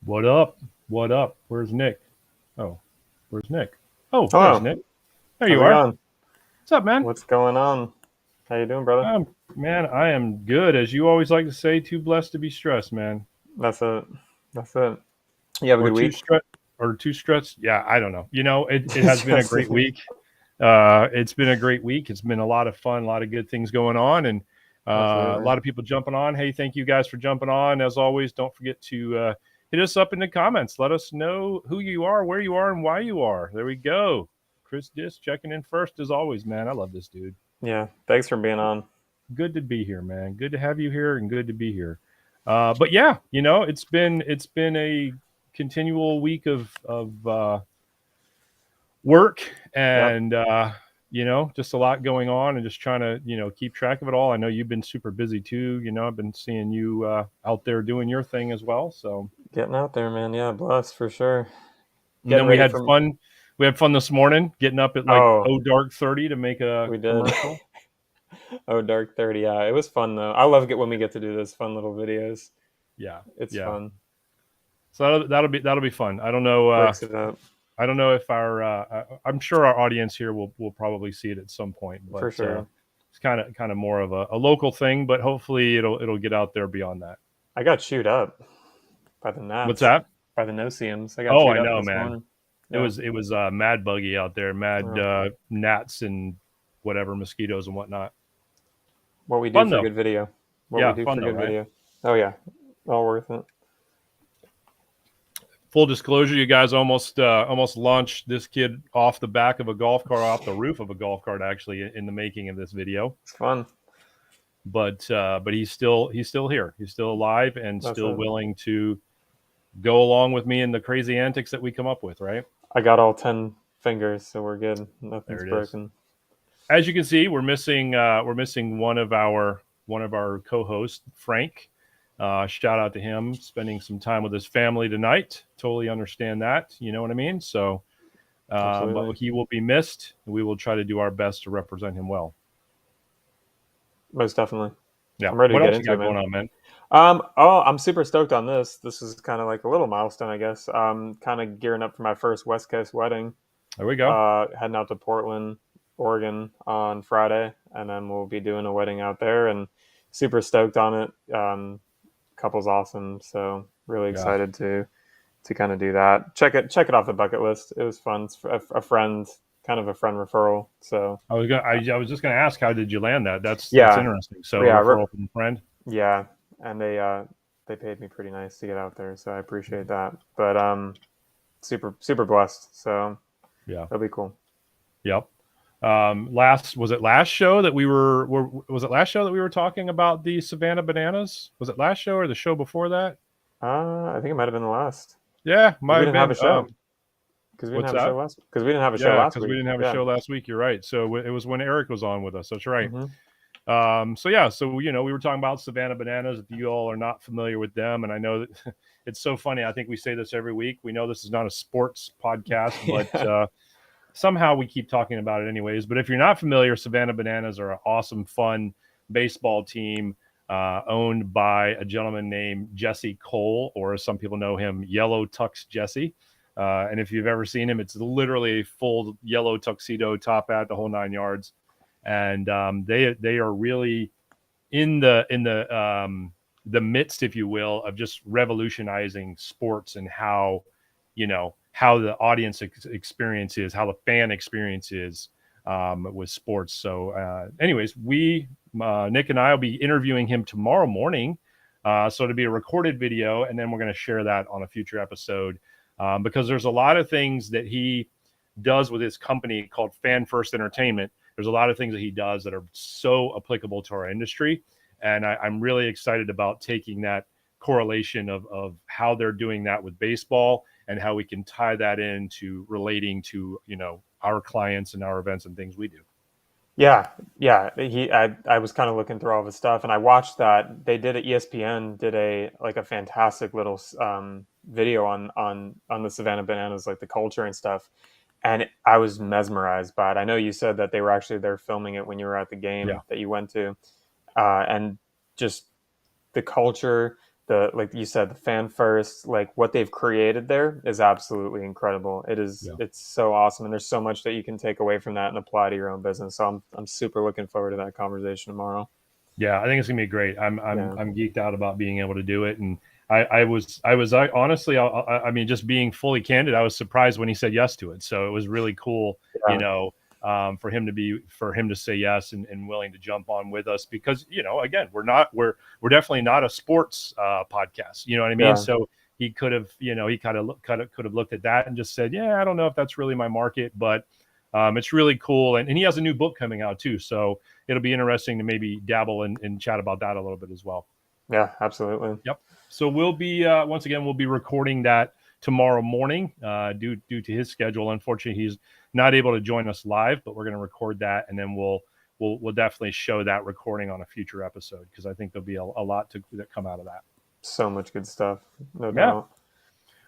What up? What up? Where's Nick? Oh, where's Nick? Oh, there's Hello. Nick. There How's you it are. going? What's up, man? What's going on? How you doing, brother? Man, I am good. As you always like to say, too blessed to be stressed, man. That's it. That's it. You have a Or good too week? stressed. Or too stressed. Yeah, I don't know. It has been a Just great week. It's been a great week. It's been a lot of fun, a lot of good things going on, and a absolutely. lot of people jumping on. Hey, thank you guys for jumping on. As always, don't forget to hit us up in the comments. Let us know who you are, where you are, and why you are. There we go. Chris Dis checking in first as always, man. I love this dude. Yeah. Thanks for being on. Good to be here, man. Good to have you here, and good to be here. But yeah, it's been a continual week of work Yep. and just a lot going on and just trying to keep track of it all. I know you've been super busy too. I've been seeing you out there doing your thing as well. So Getting out there, man. Yeah, blessed for sure. and Getting then we ready had for. fun. We had fun this morning, getting up at like Oh, dark 30 to make a we did. commercial. Oh, Dark 30. Yeah, it was fun though. I love it when we get to do those fun little videos. Yeah, It's yeah. fun. So that'll be fun. I don't know. Breaks it up I don't know if I'm sure our audience here will probably see it at some point, but for sure. it's kind of more of a local thing. But hopefully it'll get out there beyond that. I got chewed up by the What's gnats, that? by the no-see-ums. I got Oh, chewed I up know, this man. morning. It Yeah. was it was mad buggy out there, mad Yeah. gnats and whatever mosquitoes and whatnot. What we do Fun for though. good video. What we Yeah, do fun for though, good right? video. Oh yeah, all worth it. Full disclosure, you guys almost launched this kid off the back of a golf cart, off the roof of a golf cart, actually, in the making of this video. It's fun. But he's still here. He's still alive and That's still it. willing to go along with me in the crazy antics that we come up with, right? I got all 10 fingers, so we're good. There Nothing's it is. broken. As you can see, we're missing one of our co-hosts, Frank. Shout out to him, spending some time with his family tonight. Totally understand that. You know what I mean? So, but Absolutely. he will be missed. We will try to do our best to represent him well. Most definitely. Yeah. I'm ready to What get else you into it, got going man. on, man? I'm super stoked on this. This is kind of like a little milestone, I guess. Kind of gearing up for my first West Coast wedding. There we go. Heading out to Portland, Oregon on Friday, and then we'll be doing a wedding out there, and super stoked on it. couple's awesome. So really Yeah. excited to kind of do that. Check it off the bucket list. It was fun. It's a friend, kind of a friend referral. So I was just gonna ask, how did you land that? That's yeah, interesting. So yeah, referral from a friend. yeah, and they paid me pretty nice to get out there, so I appreciate that. But super blessed. So Yeah. that'll be cool. Yep. Was it last show that was it last show that we were talking about the Savannah Bananas? Was it last show or the show before that? I think it might have been the last Yeah, because might we have didn't have been. a show. Because we didn't What's have a show that? last. Because we didn't have a show Yeah, last because we week. didn't have a Yeah. show last week. You're right. So it was when Eric was on with us. That's right. Mm-hmm. So yeah, so we were talking about Savannah Bananas. If you all are not familiar with them, and I know that it's so funny. I think we say this every week. We know this is not a sports podcast, but Yeah. somehow we keep talking about it anyways. But if you're not familiar, Savannah Bananas are an awesome, fun baseball team owned by a gentleman named Jesse Cole, or as some people know him, Yellow Tux Jesse. And if you've ever seen him, it's literally a full yellow tuxedo, top hat, the whole 9 yards. And they are really in the midst, if you will, of just revolutionizing sports and how how the audience experience is, how the fan experience is with sports. So, anyways, Nick and I will be interviewing him tomorrow morning. So it'll be a recorded video, and then we're going to share that on a future episode because there's a lot of things that he does with his company called Fan First Entertainment. There's a lot of things that he does that are so applicable to our industry. And I'm really excited about taking that correlation of how they're doing that with baseball and how we can tie that into relating to, our clients and our events and things we do. Yeah, yeah. I was kind of looking through all of his stuff, and I watched that they did ESPN did a fantastic little video on the Savannah Bananas, like the culture and stuff, and I was mesmerized by it. I know you said that they were actually there filming it when you were at the Yeah. game that you went to, and just the culture, the like you said, the fan first, like what they've created there is absolutely incredible. Yeah. It's so awesome, and there's so much that you can take away from that and apply to your own business. So I'm super looking forward to that conversation tomorrow. Yeah, I think it's gonna be great. Yeah. I'm geeked out about being able to do it, and I honestly, I mean, just being fully candid, I was surprised when he said yes to it. So it was really cool, Yeah. for him to say yes and willing to jump on with us because again, we're definitely not a sports podcast. You know what I mean? Yeah. So he could have he could have looked at that and just said, yeah, I don't know if that's really my market, but it's really cool, and he has a new book coming out too, so it'll be interesting to maybe dabble and chat about that a little bit as well. Yeah, absolutely. Yep. So we'll be once again we'll be recording that tomorrow morning due to his schedule. Unfortunately, he's not able to join us live, but we're going to record that, and then we'll definitely show that recording on a future episode because I think there'll be a lot that come out of that. So much good stuff, no doubt.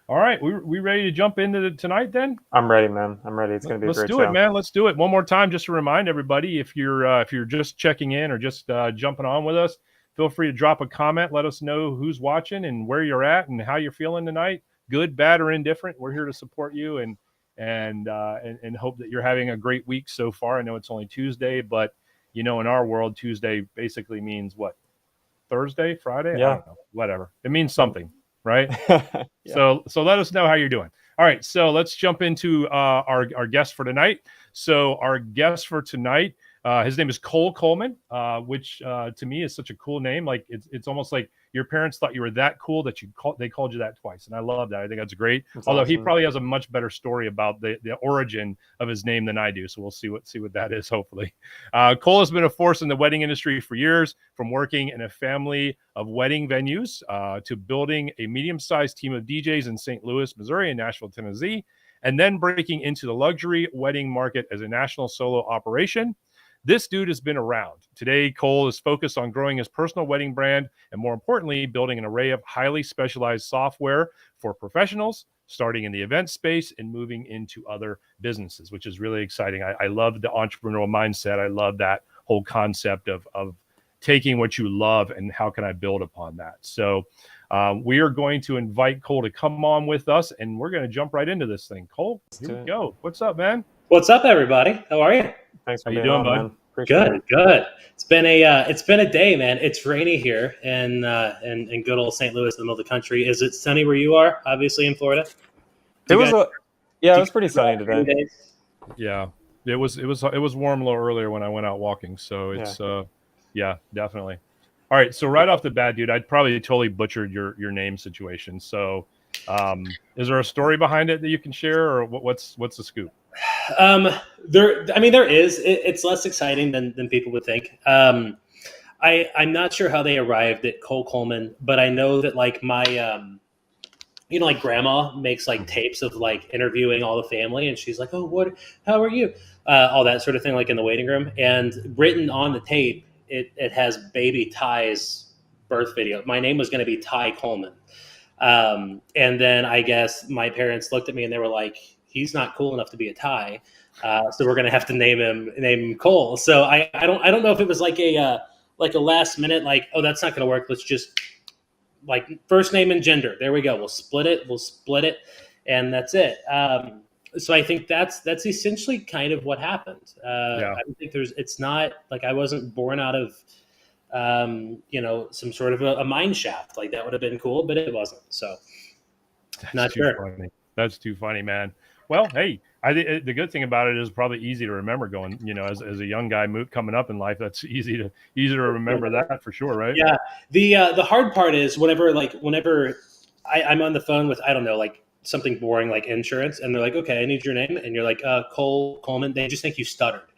All right, we ready to jump into tonight then? I'm ready, man. I'm ready. It's going to be a great show. Let's do it, man. Let's do it. One more time, just to remind everybody, if you're just checking in or just jumping on with us, feel free to drop a comment. Let us know who's watching and where you're at and how you're feeling tonight. Good, bad, or indifferent. We're here to support you and hope that you're having a great week so far. I know it's only Tuesday, but in our world, Tuesday basically means what? Thursday, Friday? Yeah. I don't know. Whatever. It means something, right? Yeah. So let us know how you're doing. All right, so let's jump into our guest for tonight. So our guest for tonight, his name is Cole Coleman, which to me is such a cool name. Like it's almost like your parents thought you were that cool that they called you that twice, and I love that. I think that's great. That's Although awesome. he probably has a much better story about the origin of his name than I do. So we'll see what that is. Hopefully, Cole has been a force in the wedding industry for years, from working in a family of wedding venues to building a medium-sized team of DJs in St. Louis, Missouri, and Nashville, Tennessee, and then breaking into the luxury wedding market as a national solo operation. This dude has been around. Today, Cole is focused on growing his personal wedding brand and, more importantly, building an array of highly specialized software for professionals, starting in the event space and moving into other businesses, which is really exciting. I love the entrepreneurial mindset. I love that whole concept of taking what you love and how can I build upon that. So we are going to invite Cole to come on with us, and we're going to jump right into this thing. Cole, here we go. What's up, man? What's up, everybody? How are you? Thanks for How you being doing, on, bud? man. Appreciate it. Good. It's been a day, man. It's rainy here in good old St. Louis, in the middle of the country. Is it sunny where you are? Obviously in Florida. It was pretty sunny today. Yeah, it was warm a little earlier when I went out walking. So it's yeah, definitely. All right, so right off the bat, dude, I'd probably totally butchered your name situation. So, is there a story behind it that you can share, or what's the scoop? There is. It's less exciting than people would think. I'm not sure how they arrived at Cole Coleman, but I know that like my like grandma makes like tapes of like interviewing all the family, and she's like, "Oh, how are you?" All that sort of thing, like in the waiting room. And written on the tape, it has baby Ty's birth video. My name was going to be Ty Coleman. And then I guess my parents looked at me and they were like, "He's not cool enough to be a Ty, so we're going to have to name him Cole." So I don't know if it was like a last minute, like, "Oh, that's not going to work. Let's just like first name and gender. There we go. We'll split it, and that's it." So I think that's essentially kind of what happened. I don't think it's not like I wasn't born out of some sort of a mine shaft. Like that would have been cool, but it wasn't. So not sure. Funny. That's too funny, man. Well, hey, the good thing about it is probably easy to remember going, as a young guy coming up in life, that's easy to remember that for sure. Right. Yeah. The hard part is whenever I'm on the phone with, I don't know, like something boring, like insurance, and they're like, "Okay, I need your name." And you're like, Cole Coleman. They just think you stuttered.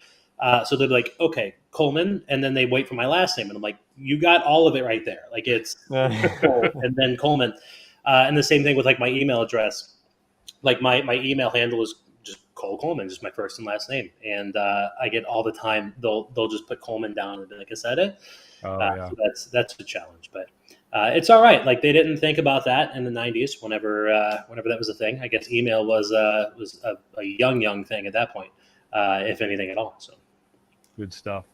So they're like, "Okay, Coleman." And then they wait for my last name. And I'm like, "You got all of it right there. Like it's Cole and then Coleman." And the same thing with like my email address. Like my email handle is just Cole Coleman, just my first and last name. And I get all the time, they'll just put Coleman down and be like, "Is that it?" So that's a challenge, but it's all right. Like they didn't think about that in the 90s whenever that was a thing. I guess email was a young thing at that point, if anything at all. So good stuff.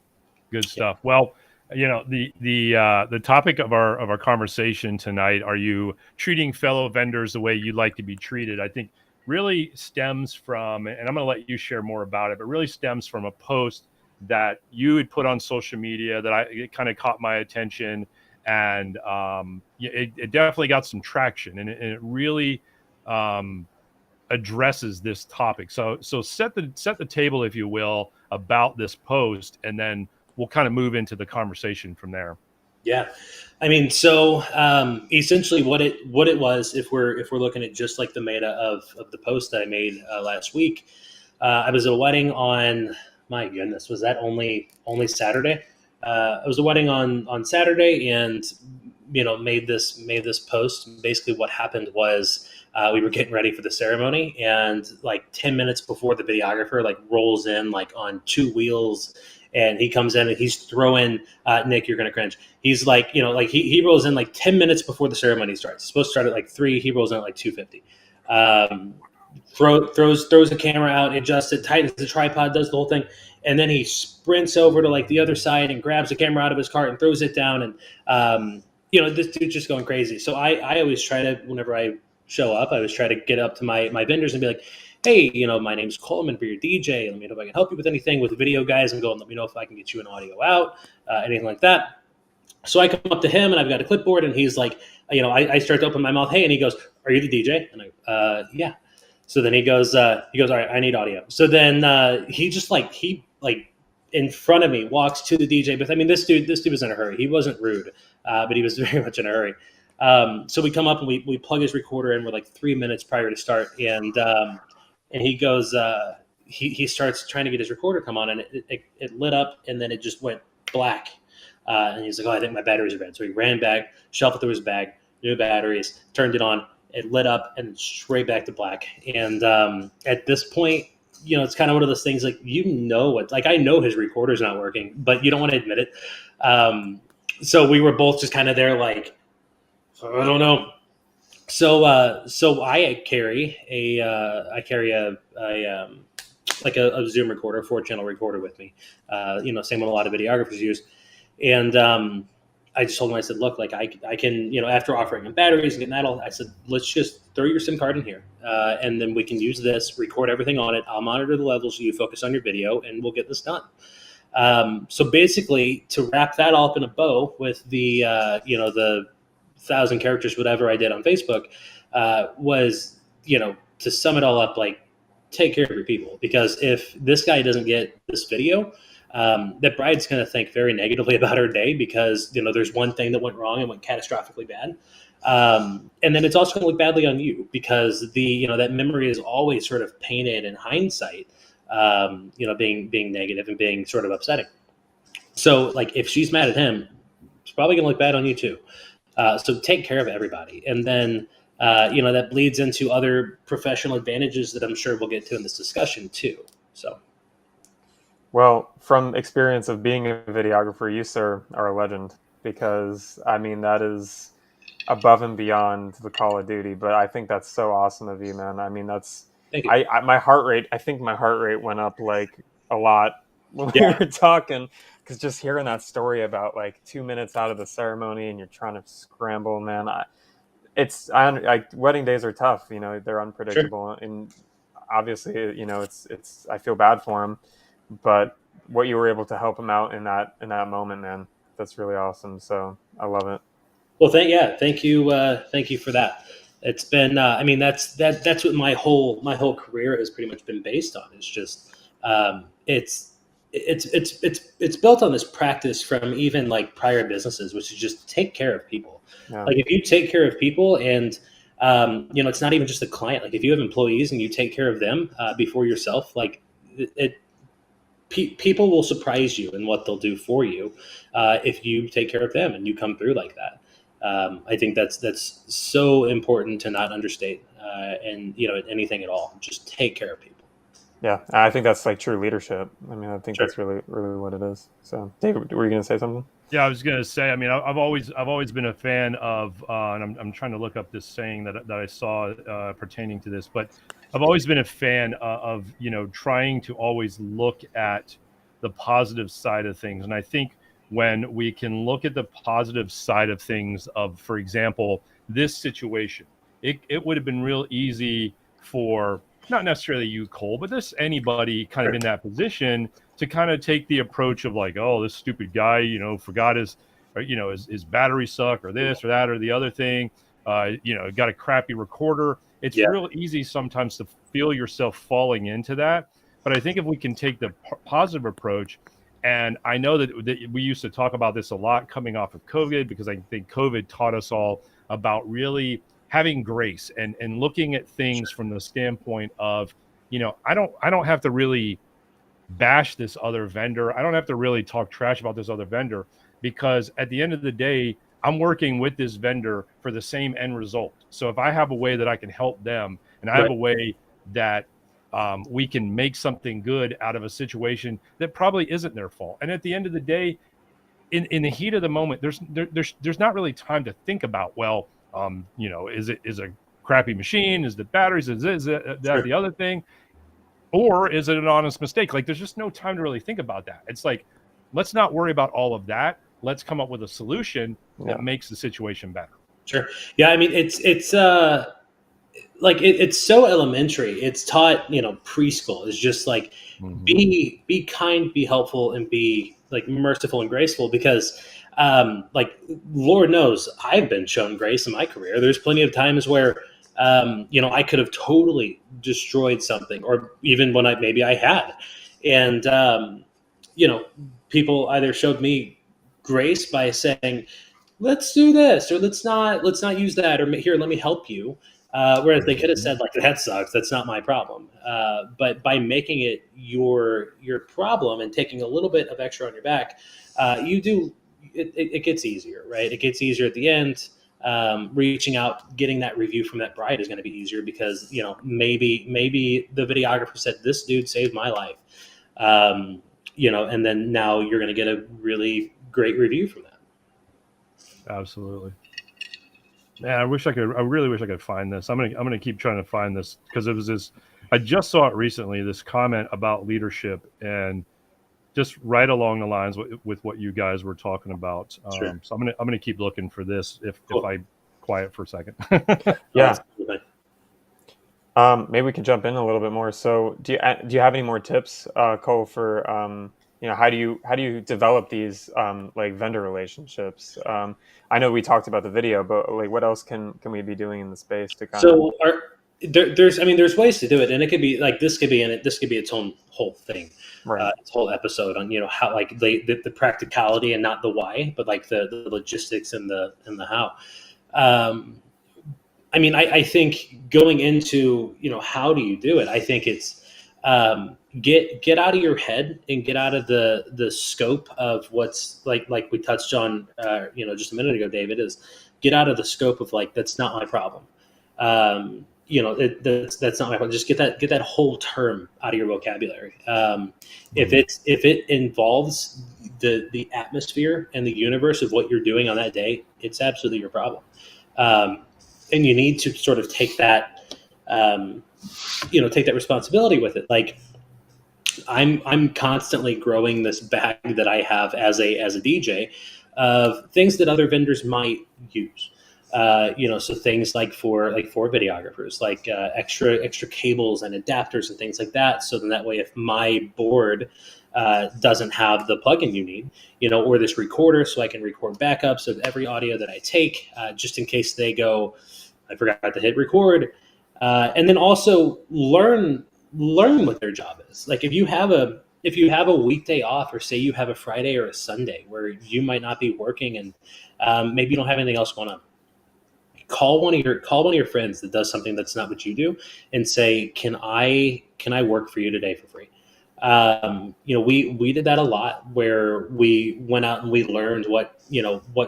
Well, the topic of our conversation tonight, are you treating fellow vendors the way you'd like to be treated? I think really stems from, and I'm going to let you share more about it, but really stems from a post that you had put on social media that it kind of caught my attention, and it definitely got some traction, and it really addresses this topic. So set the table, if you will, about this post, and then we'll kind of move into the conversation from there. Yeah. I mean, so essentially what it was, if we're looking at just like the meta of the post that I made last week, I was at a wedding on, my goodness, was that only Saturday? It was a wedding on Saturday, and made this post. Basically what happened was we were getting ready for the ceremony, and like 10 minutes before the videographer like rolls in like on two wheels, and he comes in and he's throwing Nick, you're gonna cringe. He's like, he rolls in like 10 minutes before the ceremony starts. It's supposed to start at like 3. He rolls in at like 2:50. Throws the camera out, adjusts it, tightens the tripod, does the whole thing, and then he sprints over to like the other side and grabs the camera out of his cart and throws it down. And this dude's just going crazy. So I always try to, whenever I show up, I always try to get up to my vendors and be like, "Hey, my name's Coleman for your DJ. Let me know if I can help you with anything with video guys, and go and let me know if I can get you an audio out, anything like that." So I come up to him and I've got a clipboard, and he's like, I start to open my mouth, "Hey," and he goes, "Are you the DJ?" And I, "Yeah." So then he goes, "All right, I need audio." So then he just he in front of me walks to the DJ booth. I mean, this dude was in a hurry. He wasn't rude, but he was very much in a hurry. So we come up and we plug his recorder in. We're like 3 minutes prior to start, and he goes, he starts trying to get his recorder come on, and it lit up, and then it just went black. And he's like, "Oh, I think my batteries are bad." So he ran back, shuffled through his bag, new batteries, turned it on. It lit up and straight back to black. And at this point, it's kind of one of those things like, I know his recorder's not working, but you don't want to admit it. So we were both just kind of there like, I don't know. So I carry a Zoom recorder, 4-channel recorder with me. Same one a lot of videographers use. And I just told him, I said, "Look, like I can, after offering him batteries and getting that all, I said, let's just throw your SIM card in here. And then we can use this, record everything on it. I'll monitor the levels. You focus on your video, and we'll get this done." So basically, to wrap that all up in a bow with the the 1,000 characters, whatever I did on Facebook, was to sum it all up, like, take care of your people, because if this guy doesn't get this video, that bride's going to think very negatively about her day, because there's one thing that went wrong and went catastrophically bad. And then it's also going to look badly on you, because that memory is always sort of painted in hindsight, being negative and being sort of upsetting. So, like, if she's mad at him, it's probably going to look bad on you too. So take care of everybody. And then, that bleeds into other professional advantages that I'm sure we'll get to in this discussion too. So. Well, from experience of being a videographer, you, sir, are a legend, because I mean, that is above and beyond the Call of Duty. But I think that's so awesome of you, man. I mean, that's, Thank you. I think my heart rate went up like a lot when we were talking, because just hearing that story about like 2 minutes out of the ceremony and you're trying to scramble, man. Wedding days are tough, they're unpredictable. Sure. And obviously, it's I feel bad for him, but what you were able to help him out in that moment, man, that's really awesome. So I love it. Well, thank you for that. It's been, that's what my whole career has pretty much been based on. It's just, it's built on this practice from even like prior businesses, which is just take care of people. Yeah. Like, if you take care of people, and it's not even just the client. Like, if you have employees and you take care of them before yourself, like, people will surprise you in what they'll do for you if you take care of them and you come through like that. I think that's so important to not understate, and anything at all. Just take care of people. Yeah, I think that's like true leadership. I mean, I think that's really, really what it is. So, David, were you going to say something? Yeah, I was going to say. I mean, I've always been a fan of, and I'm trying to look up this saying that I saw pertaining to this, but I've always been a fan of trying to always look at the positive side of things, and I think when we can look at the positive side of things, of, for example, this situation, it would have been real easy for, not necessarily you, Cole, but anybody kind of in that position, to kind of take the approach of like, oh, this stupid guy, forgot his battery suck, or this or that or the other thing, got a crappy recorder. It's real easy sometimes to feel yourself falling into that. But I think if we can take the positive approach, and I know that we used to talk about this a lot coming off of COVID, because I think COVID taught us all about really having grace and looking at things from the standpoint of, I don't have to really bash this other vendor. I don't have to really talk trash about this other vendor, because at the end of the day, I'm working with this vendor for the same end result. So if I have a way that I can help them, and I have a way that we can make something good out of a situation that probably isn't their fault. And at the end of the day, in the heat of the moment, there's not really time to think about, well, is a crappy machine? Is the batteries? Is that the other thing? Or is it an honest mistake? Like, there's just no time to really think about that. It's like, let's not worry about all of that. Let's come up with a solution that makes the situation better. Sure. Yeah. I mean, it's like, it's so elementary. It's taught, preschool. It's just like, be kind, be helpful, and be like merciful and graceful, because like, Lord knows I've been shown grace in my career. There's plenty of times where I could have totally destroyed something, or even when maybe I had, and people either showed me grace by saying, let's do this, or let's not use that, or here, let me help you. Whereas they could have said, like, that sucks, that's not my problem. But by making it your problem and taking a little bit of extra on your back, it gets easier, right? It gets easier at the end. Reaching out, getting that review from that bride is going to be easier, because maybe the videographer said, this dude saved my life, and then now you're going to get a really great review from that. Absolutely. Man, I really wish I could find this. I'm gonna keep trying to find this, because it was this. I just saw it recently. This comment about leadership, and just right along the lines with what you guys were talking about. Sure. So I'm gonna keep looking for this if I quiet for a second. Yeah. Maybe we can jump in a little bit more. So do you have any more tips, Cole, for how do you develop these like vendor relationships? I know we talked about the video, but like what else can we be doing in the space to kind of? So there's ways to do it, and it could be like this could be in it. This could be its own whole thing, Right. its whole episode on how like the practicality and not the why, but like the logistics and the how. Um, I think going into how do you do it? I think it's get out of your head and get out of the scope of what's like we touched on just a minute ago, David, is get out of the scope of like that's not my problem. That's not my problem. Just get that whole term out of your vocabulary. If it involves the atmosphere and the universe of what you're doing on that day, it's absolutely your problem. And you need to sort of take that take that responsibility with it. Like I'm constantly growing this bag that I have as a DJ of things that other vendors might use. So things like for videographers, like extra cables and adapters and things like that. So then that way, if my board doesn't have the plugin you need, or this recorder, so I can record backups of every audio that I take, just in case they go, I forgot to hit record, and then also learn what their job is. Like if you have a weekday off, or say you have a Friday or a Sunday where you might not be working, and maybe you don't have anything else going on, call one of your friends that does something that's not what you do, and say, can I work for you today for free? We did that a lot, where we went out and we learned what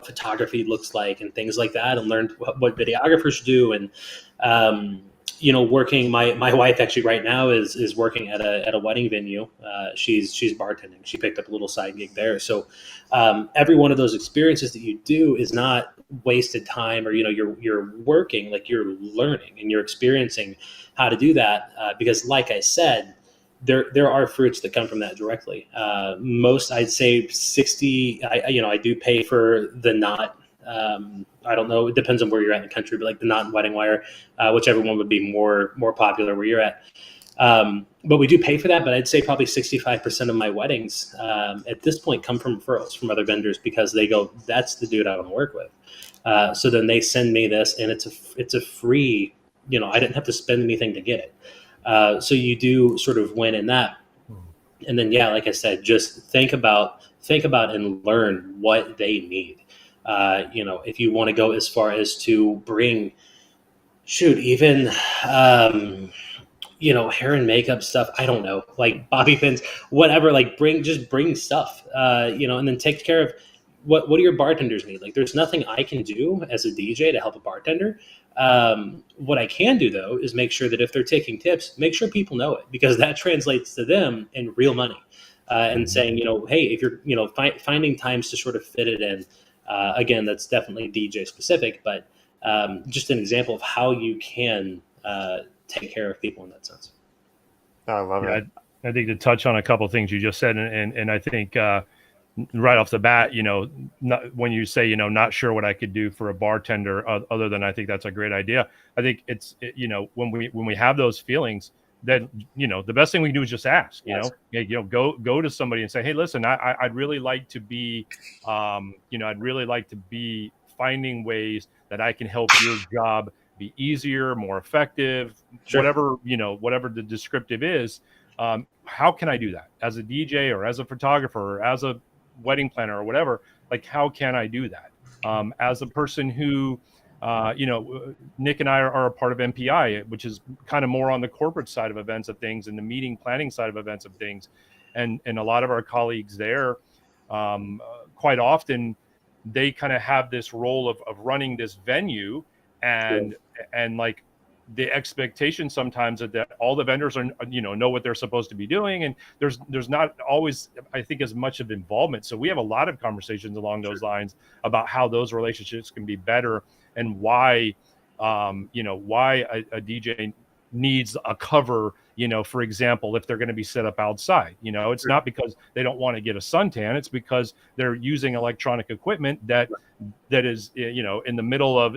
photography looks like and things like that, and learned what videographers do. And working, my wife actually right now is working at a wedding venue. She's bartending. She picked up a little side gig there. So every one of those experiences that you do is not wasted time, or you're working, like you're learning and you're experiencing how to do that, because like I said, there are fruits that come from that directly. Most, I'd say 60, I do pay for the knot. I don't know, it depends on where you're at in the country, but like the knot and wedding wire, whichever one would be more popular where you're at. But we do pay for that, but I'd say probably 65% of my weddings at this point come from referrals from other vendors, because they go, that's the dude I want to work with. So then they send me this, and it's a free, I didn't have to spend anything to get it. So you do sort of win in that. And then, like I said, just think about and learn what they need. If you want to go as far as to bring, even, hair and makeup stuff, I don't know, like bobby pins, whatever, like bring stuff, and then take care of what do your bartenders need? Like there's nothing I can do as a DJ to help a bartender. What I can do though is make sure that if they're taking tips, make sure people know it, because that translates to them in real money. And saying, hey, if you're, finding times to sort of fit it in. Again, that's definitely DJ specific, but just an example of how you can take care of people in that sense. I love it. I think to touch on a couple of things you just said, and I think right off the bat, when you say, not sure what I could do for a bartender, other than I think that's a great idea. I think when we have those feelings, then the best thing we can do is just ask. Go to somebody and say, hey, listen, I'd really like to be finding ways that I can help your job be easier, more effective, Sure. whatever the descriptive is. How can I do that as a DJ or as a photographer or as a wedding planner or whatever? Like, how can I do that? As a person who, Nick and I are a part of MPI, which is kind of more on the corporate side of events of things and the meeting planning side of events of things. And a lot of our colleagues there, quite often, they kind of have this role of running this venue, and like the expectation sometimes that all the vendors are, know what they're supposed to be doing. And there's not always, I think, as much of involvement. So we have a lot of conversations along those lines about how those relationships can be better, and why a DJ needs a cover, for example, if they're going to be set up outside. It's not because they don't want to get a suntan. It's because they're using electronic equipment that is, in the middle of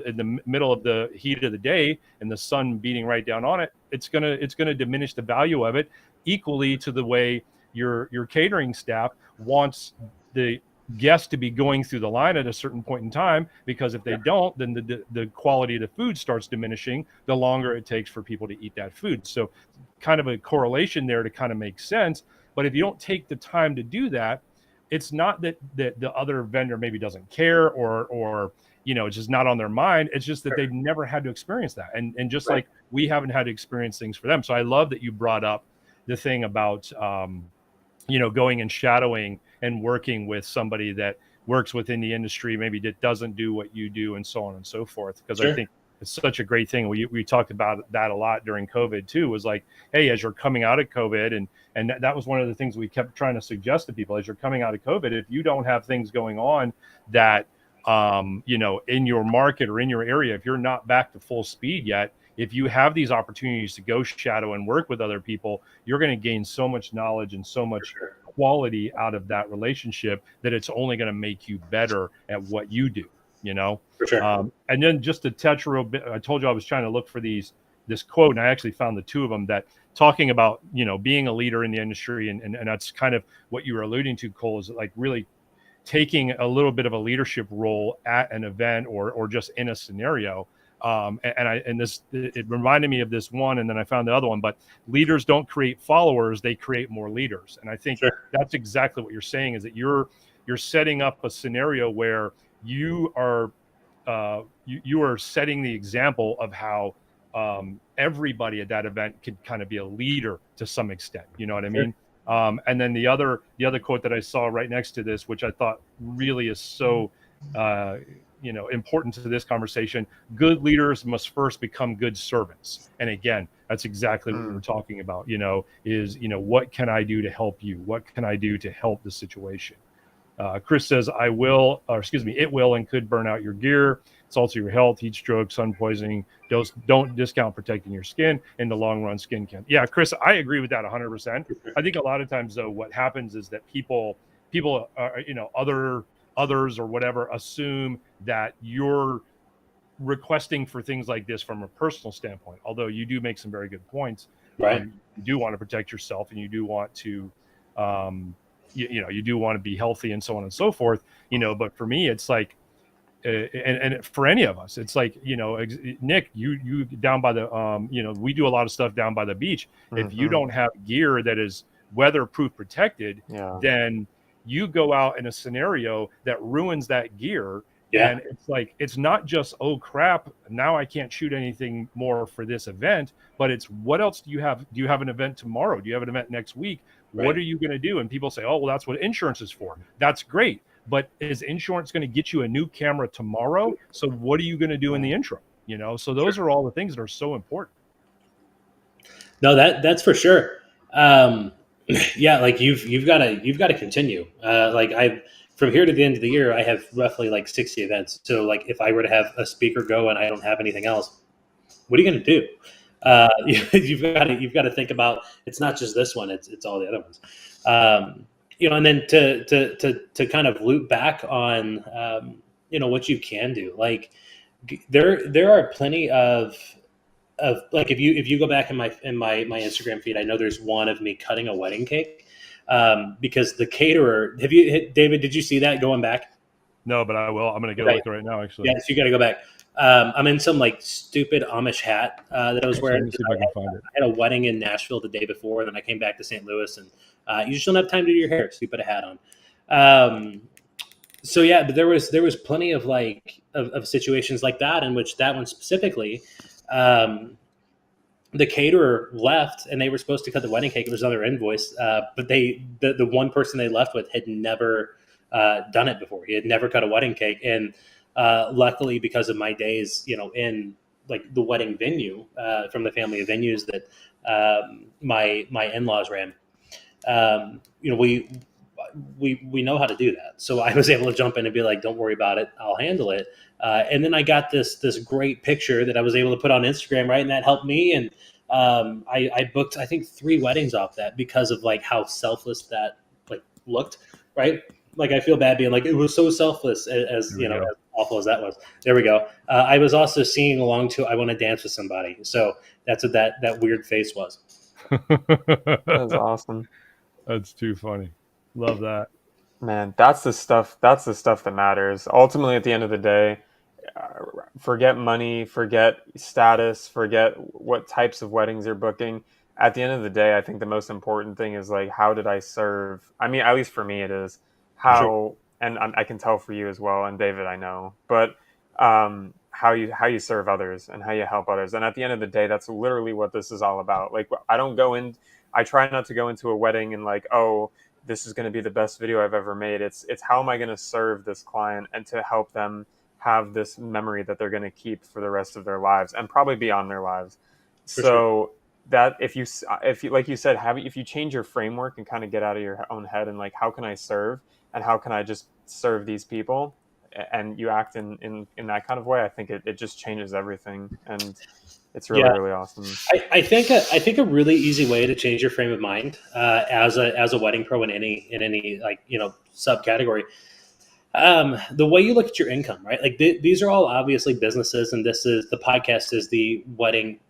the heat of the day and the sun beating right down on it. It's going to diminish the value of it equally to the way your catering staff wants the guests to be going through the line at a certain point in time, because if they don't, then the quality of the food starts diminishing the longer it takes for people to eat that food. So kind of a correlation there to kind of make sense. But if you don't take the time to do that, it's not that the other vendor maybe doesn't care or it's just not on their mind. It's just that they've never had to experience that. And just like we haven't had to experience things for them. So I love that you brought up the thing about, going and shadowing and working with somebody that works within the industry, maybe that doesn't do what you do, and so on and so forth. Because I think it's such a great thing. We talked about that a lot during COVID too, was like, hey, as you're coming out of COVID, and that was one of the things we kept trying to suggest to people, as you're coming out of COVID, if you don't have things going on that, in your market or in your area, if you're not back to full speed yet, if you have these opportunities to go shadow and work with other people, you're going to gain so much knowledge and so much quality out of that relationship that it's only going to make you better at what you do, For sure. And then just to touch a real bit, I told you I was trying to look for this quote, and I actually found the two of them that talking about, being a leader in the industry. And that's kind of what you were alluding to, Cole, is like really taking a little bit of a leadership role at an event or just in a scenario. It reminded me of this one, and then I found the other one. But leaders don't create followers; they create more leaders. And I think that's exactly what you're saying, is that you're setting up a scenario where you are setting the example of how everybody at that event could kind of be a leader to some extent. You know what I mean? And then the other quote that I saw right next to this, which I thought really is so important to this conversation: good leaders must first become good servants. And again, that's exactly what we were talking about, what can I do to help you? What can I do to help the situation? Chris says, it will and could burn out your gear. It's also your health, heat stroke, sun poisoning. Don't discount protecting your skin. In the long run, skin can. Yeah, Chris, I agree with that 100%. I think a lot of times, though, what happens is that people others or whatever assume that you're requesting for things like this from a personal standpoint, although you do make some very good points. Right. You do want to protect yourself, and you do want to you do want to be healthy, and so on and so forth, but for me, it's like and for any of us, it's like, Nick, you down by the we do a lot of stuff down by the beach. If you don't have gear that is weatherproof protected, then you go out in a scenario that ruins that gear. And it's like, it's not just, oh crap, now I can't shoot anything more for this event, but it's, what else do you have? Do you have an event tomorrow? Do you have an event next week? What are you going to do? And people say, oh, well, that's what insurance is for. That's great. But is insurance going to get you a new camera tomorrow? So what are you going to do in the intro? So those are all the things that are so important. No, that's for sure. Like you've got to continue. From here to the end of the year, I have roughly like 60 events. So like, if I were to have a speaker go and I don't have anything else, what are you going to do? You've got to think about, it's not just this one, it's all the other ones. And then to kind of loop back on, what you can do. Like there are plenty of like, if you go back in my Instagram feed, I know there's one of me cutting a wedding cake, because the caterer, David, did you see that going back? No, but I will. I'm going to go look right now, actually. Yeah, so you got to go back. I'm in some like stupid Amish hat that I was wearing. See if I can find it. I had a wedding in Nashville the day before, and then I came back to St. Louis, and you just don't have time to do your hair, so you put a hat on. So yeah, but there was plenty of of situations like that, in which that one specifically, the caterer left, and they were supposed to cut the wedding cake. It was another invoice, but the one person they left with had never done it before. He had never cut a wedding cake, and luckily, because of my days, in like the wedding venue, from the family of venues that my in-laws ran, we know how to do that. So I was able to jump in and be like, "Don't worry about it, I'll handle it." And then I got this great picture that I was able to put on Instagram, right? And that helped me. And I booked, I think, 3 weddings off that, because of like how selfless that like looked, right? Like, I feel bad being like, it was so selfless, as as awful as that was. There we go. I was also singing along to "I Want to Dance with Somebody." So that's what that weird face was. That was awesome. That's too funny. Love that. Man, that's the stuff. That's the stuff that matters. Ultimately, at the end of the day, forget money, forget status, forget what types of weddings you're booking. At the end of the day, I think the most important thing is like, how did I serve? I mean, at least for me, it is For sure. how, and I can tell for you as well, and David, I know, but how you serve others and how you help others. And at the end of the day, that's literally what this is all about. Like, I don't go in. I try not to go into a wedding and like, oh, this is going to be the best video I've ever made. It's how am I going to serve this client and to help them have this memory that they're going to keep for the rest of their lives and probably beyond their lives. For sure. So that if you like you said, if you change your framework and kind of get out of your own head and like, how can I serve and how can I just serve these people, and you act in that kind of way, I think it just changes everything, and it's really Yeah. really awesome. I think a really easy way to change your frame of mind as a wedding pro in any like subcategory, the way you look at your income, right? Like these are all obviously businesses, and the podcast is the wedding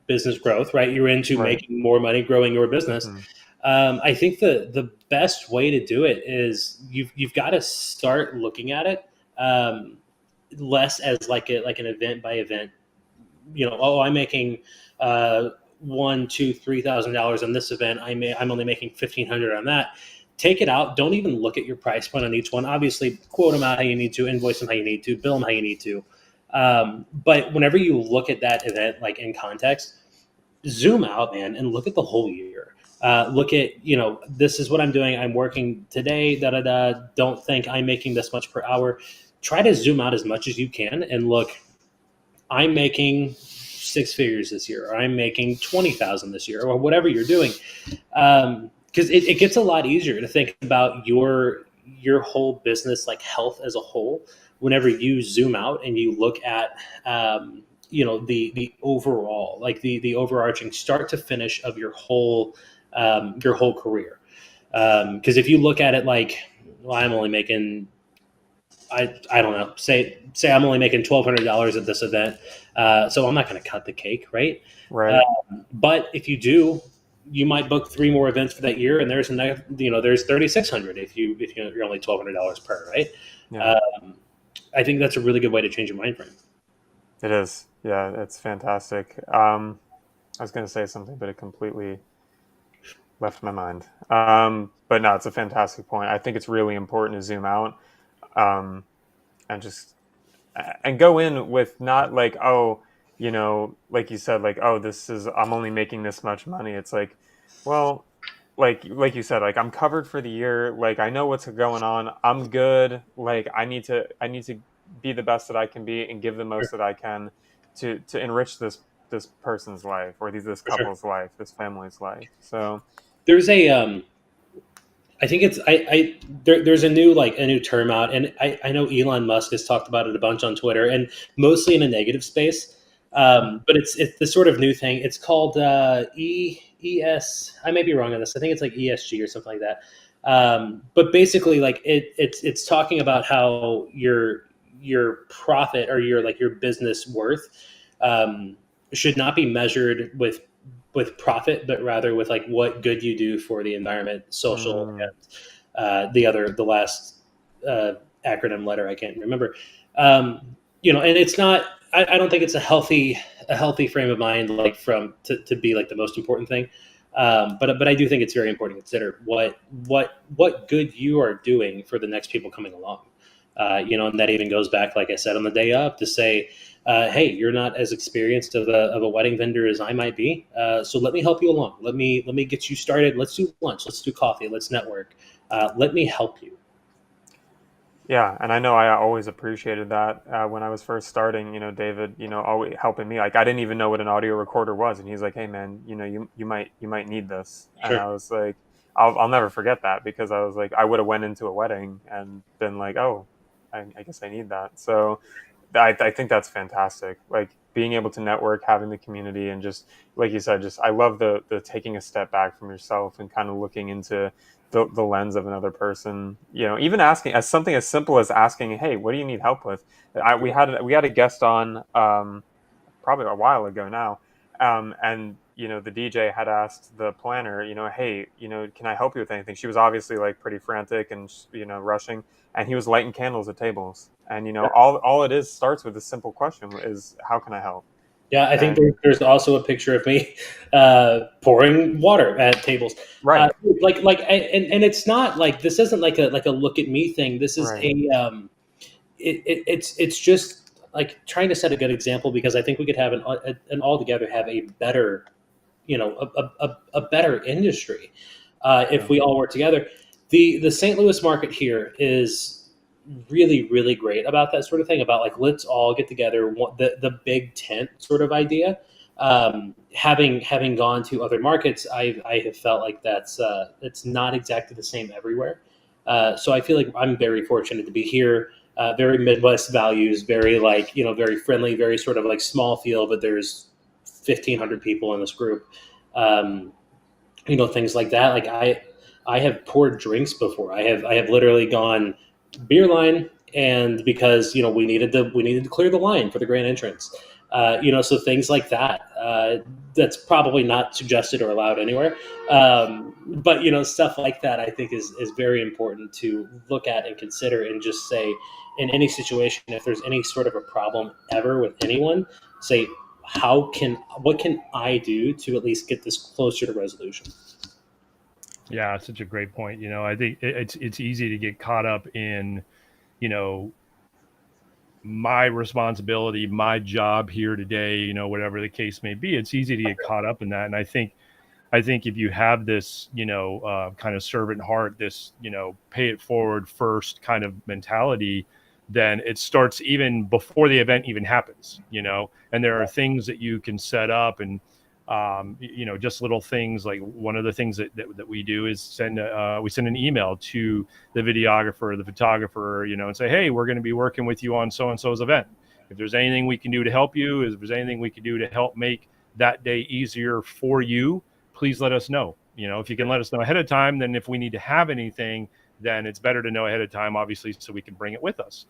business growth, right? You're into Right. making more money, growing your business. Mm-hmm. I think the best way to do it is you've got to start looking at it less as like an event by event. Oh, I'm making $1,000 to $3,000 on this event. I'm only making 1,500 on that. Take it out. Don't even look at your price point on each one. Obviously, quote them out how you need to, invoice them how you need to, bill them how you need to. But whenever you look at that event, like in context, zoom out, man, and look at the whole year. Look at, this is what I'm doing. I'm working today. Da da da. Don't think I'm making this much per hour. Try to zoom out as much as you can and look. I'm making six figures this year, or I'm making 20,000 this year, or whatever you're doing. Because it gets a lot easier to think about your whole business, like health as a whole, whenever you zoom out and you look at the overall, like the overarching start to finish of your whole career. Because if you look at it like, well, I'm only making, I don't know, say I'm only making $1,200 at this event, so I'm not going to cut the cake, right? Right. But if you do, you might book three more events for that year, and there's there's 3,600 if you're only $1,200 per, right? Yeah. I think that's a really good way to change your mind frame. It is. Yeah, it's fantastic. I was going to say something, but it completely left my mind. But no, it's a fantastic point. I think it's really important to zoom out, um, and just and go in with not like, oh, like you said, like, oh, I'm only making this much money. It's like, well, like you said, like, I'm covered for the year. Like, I know what's going on. I'm good. Like, I need to be the best that I can be and give the most Sure. that I can to enrich this person's life, or this For sure. couple's life, this family's life. So There's I think there's a new term out, and I know Elon Musk has talked about it a bunch on Twitter, and mostly in a negative space. But it's the sort of new thing. It's called ES. I may be wrong on this. I think it's like ESG or something like that. But basically, like it's talking about how your profit, or your business worth, should not be measured with profit, but rather with like what good you do for the environment, social, mm, and the last acronym letter I can't remember. And it's not. I don't think it's a healthy frame of mind, like to be like the most important thing. But I do think it's very important to consider what good you are doing for the next people coming along. And that even goes back, like I said, on the day up to say, hey, you're not as experienced of a wedding vendor as I might be. So let me help you along. Let me get you started. Let's do lunch. Let's do coffee. Let's network. Let me help you. yeah, and I know I always appreciated that when I was first starting. David, always helping me. Like, I didn't even know what an audio recorder was, and he's like, "Hey, man, you might need this." And Sure. I was like, "I'll never forget that," because I was like, I would have went into a wedding and been like, "Oh, I guess I need that." So I think that's fantastic. Like, being able to network, having the community, and just like you said, just I love the taking a step back from yourself and kind of looking into the lens of another person. Even asking as something as simple as asking, "Hey, what do you need help with?" We had a guest on probably a while ago now, and the DJ had asked the planner, hey, can I help you with anything? She was obviously like pretty frantic and, rushing, and he was lighting candles at tables. And, all it is starts with a simple question is, how can I help? Yeah, I think And there's also a picture of me pouring water at tables. right, And it's not like, this isn't like a look at me thing. This is right, it's just like trying to set a good example, because I think we could have an altogether have a better, a better industry if yeah, we all work together. The St. Louis market here is really, really great about that sort of thing, about like, let's all get together, the big tent sort of idea. Having gone to other markets, I have felt like it's not exactly the same everywhere. So I feel like I'm very fortunate to be here. Very Midwest values, very like, very friendly, very sort of like small feel, but there's 1,500 people in this group. Um, things like that. Like I have poured drinks before. I have literally gone beer line, and because we needed to clear the line for the grand entrance. So things like that. That's probably not suggested or allowed anywhere. But stuff like that, I think is very important to look at and consider, and just say, in any situation, if there's any sort of a problem ever with anyone, say, what can I do to at least get this closer to resolution? Yeah, such a great point. I think it's easy to get caught up in, you know, my responsibility, my job here today, whatever the case may be. It's easy to get caught up in that. And I think if you have this, kind of servant heart, this, pay it forward first kind of mentality, then it starts even before the event even happens, and there are things that you can set up, and, just little things. Like, one of the things that we do is we send an email to the videographer, the photographer, and say, hey, we're going to be working with you on so-and-so's event. If there's anything we can do to help you, if there's anything we can do to help make that day easier for you, please let us know. If you can let us know ahead of time, then if we need to have anything, then it's better to know ahead of time, obviously, so we can bring it with us.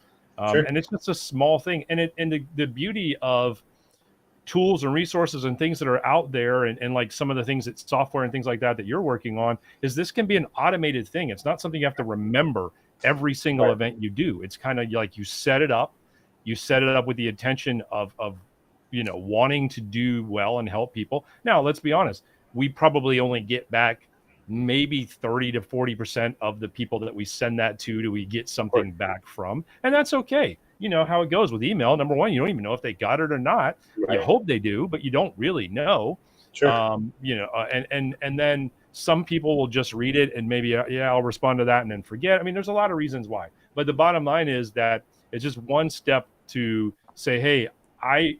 Sure. And it's just a small thing. And the beauty of tools and resources and things that are out there, and like some of the things that software and things like that you're working on, is this can be an automated thing. It's not something you have to remember every single Right. event you do. It's kind of like you set it up with the intention of wanting to do well and help people. Now, let's be honest, we probably only get back maybe 30 to 40% of the people that we send that to do we get something back from, and that's okay. You know how it goes with email. Number one, you don't even know if they got it or not. Right. You hope they do, but you don't really know. Sure. And then some people will just read it and maybe, I'll respond to that and then forget. I mean, there's a lot of reasons why, but the bottom line is that it's just one step to say, hey, I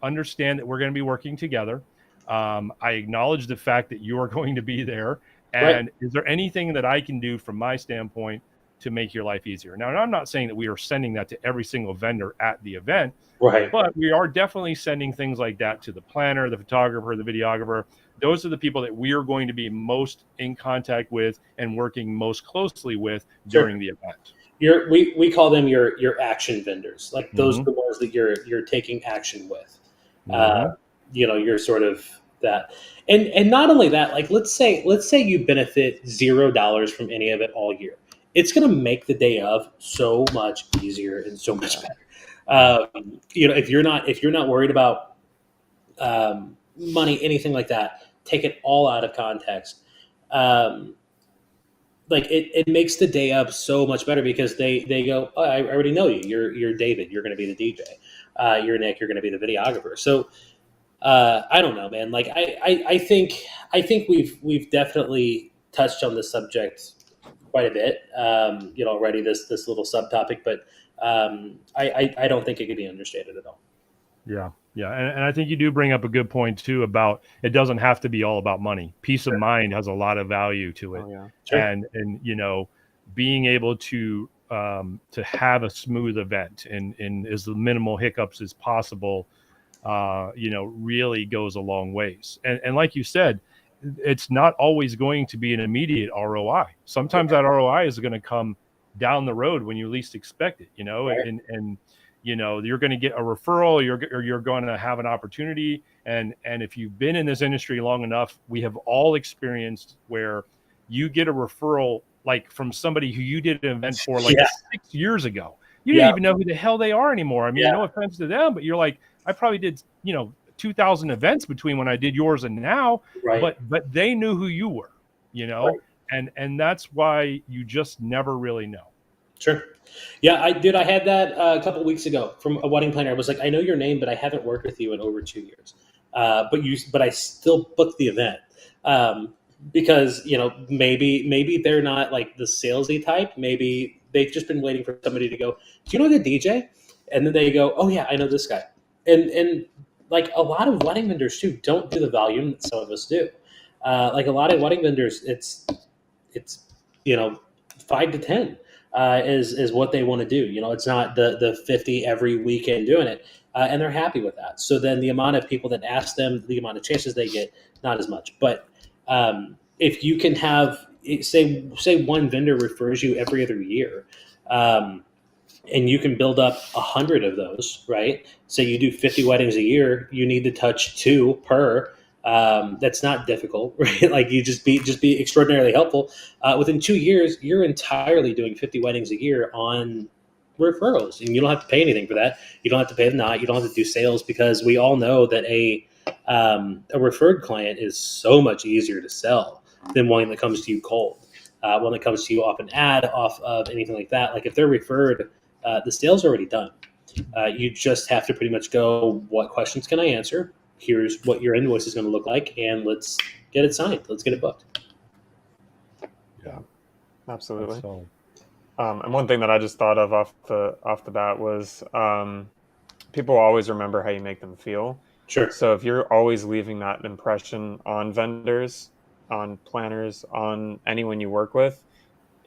understand that we're going to be working together. I acknowledge the fact that you are going to be there. And Right. is there anything that I can do from my standpoint to make your life easier? Now, I'm not saying that we are sending that to every single vendor at the event, Right. but we are definitely sending things like that to the planner, the photographer, the videographer. Those are the people that we are going to be most in contact with and working most closely with during the event. We call them your action vendors. Like, those Mhm. are the ones that you're taking action with. Mhm. You're sort of that, and not only that. Like, let's say you benefit $0 from any of it all year. It's going to make the day of so much easier and so much Yeah. better. If you're not worried about money, anything like that, take it all out of context. Um, like, it makes the day up so much better, because they go, oh, I already know you. You're David. You're going to be the DJ. You're Nick. You're going to be the videographer. So I don't know, man. Like, I think we've definitely touched on this subject quite a bit. Already, this little subtopic, but I don't think it could be understated at all. Yeah. Yeah. And I think you do bring up a good point too about it doesn't have to be all about money. Peace of mind has a lot of value to it. oh yeah, Sure. And being able to have a smooth event and as minimal hiccups as possible, really goes a long ways. And like you said, it's not always going to be an immediate ROI. Sometimes that ROI is going to come down the road when you least expect it, Right. and you're going to get a referral, you're going to have an opportunity. And if you've been in this industry long enough, we have all experienced where you get a referral, like from somebody who you did an event for like 6 years ago. You didn't even know who the hell they are anymore. I mean, no offense to them, but you're like, I probably did, 2,000 events between when I did yours and now, but they knew who you were, and that's why you just never really know. Sure. Yeah, I had that a couple of weeks ago from a wedding planner. I was like, I know your name, but I haven't worked with you in over 2 years. But I still booked the event because maybe they're not like the salesy type. Maybe they've just been waiting for somebody to go, do you know the DJ? And then they go, oh yeah, I know this guy. And like a lot of wedding vendors too don't do the volume that some of us do. Like a lot of wedding vendors, it's 5 to 10. Is what they want to do. It's not the 50 every weekend doing it, and they're happy with that. So then the amount of people that ask them, the amount of chances they get, not as much. But if you can have, say one vendor refers you every other year, and you can build up 100 of those, right? So you do 50 weddings a year, you need to touch 2 per. That's not difficult, right? Like you just be extraordinarily helpful. Within 2 years, you're entirely doing 50 weddings a year on referrals, and you don't have to pay anything for that. You don't have to pay the knot. You don't have to do sales, because we all know that a referred client is so much easier to sell than one that comes to you cold. One that comes to you off an ad, off of anything like that. Like if they're referred, the sale's already done. You just have to pretty much go, what questions can I answer? Here's what your invoice is going to look like, and let's get it signed. Let's get it booked. Yeah, absolutely. And one thing that I just thought of off the bat was people always remember how you make them feel. Sure. So if you're always leaving that impression on vendors, on planners, on anyone you work with,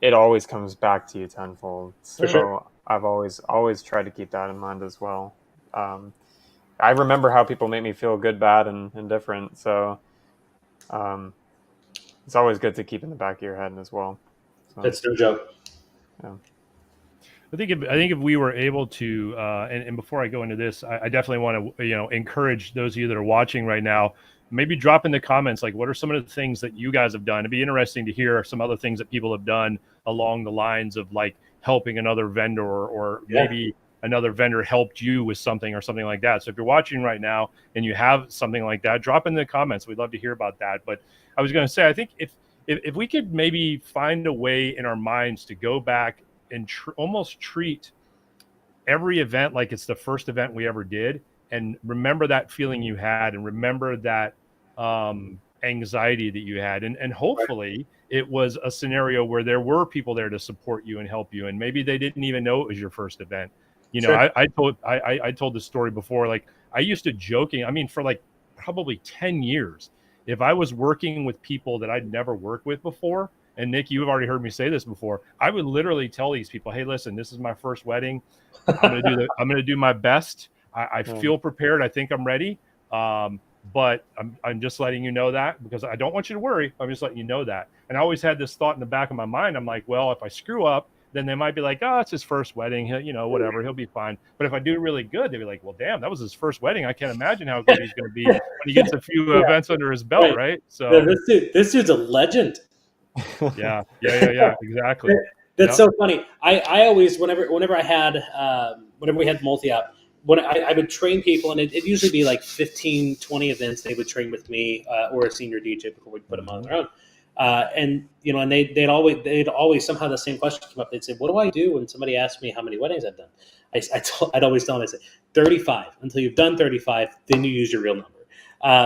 it always comes back to you tenfold. So sure. I've always tried to keep that in mind as well. I remember how people make me feel good, bad, and indifferent. So it's always good to keep in the back of your head as well. So, that's no joke. Yeah. I think if we were able to, and before I go into this, I definitely want to encourage those of you that are watching right now. Maybe drop in the comments, like, what are some of the things that you guys have done? It'd be interesting to hear some other things that people have done along the lines of like helping another vendor or maybe another vendor helped you with something or something like that. So if you're watching right now and you have something like that, drop in the comments. We'd love to hear about that. But I was going to say, I think if we could maybe find a way in our minds to go back and almost treat every event like it's the first event we ever did, and remember that feeling you had, and remember that anxiety that you had, and hopefully it was a scenario where there were people there to support you and help you, and maybe they didn't even know it was your first event. Sure. I told this story before. Like I used to joking, I mean, for like probably 10 years, if I was working with people that I'd never worked with before, and Nick, you've already heard me say this before, I would literally tell these people, hey, listen, this is my first wedding. I'm going to do my best. I feel prepared. I think I'm ready. But I'm just letting you know that, because I don't want you to worry. I'm just letting you know that. And I always had this thought in the back of my mind. I'm like, well, if I screw up, then they might be like, oh, it's his first wedding. Whatever, he'll be fine. But if I do really good, they'll be like, well, damn, that was his first wedding. I can't imagine how good he's going to be when he gets a few events under his belt, right? So this dude's a legend. Yeah, exactly. That's so funny. I always, whenever we had multi-op, when I would train people, and it'd usually be like 15, 20 events they would train with me or a senior DJ before we'd put them on their own. And they'd always somehow the same question came up. They'd say, what do I do when somebody asks me how many weddings I've done? I'd always tell them, I said, 35. Until you've done 35, then you use your real number.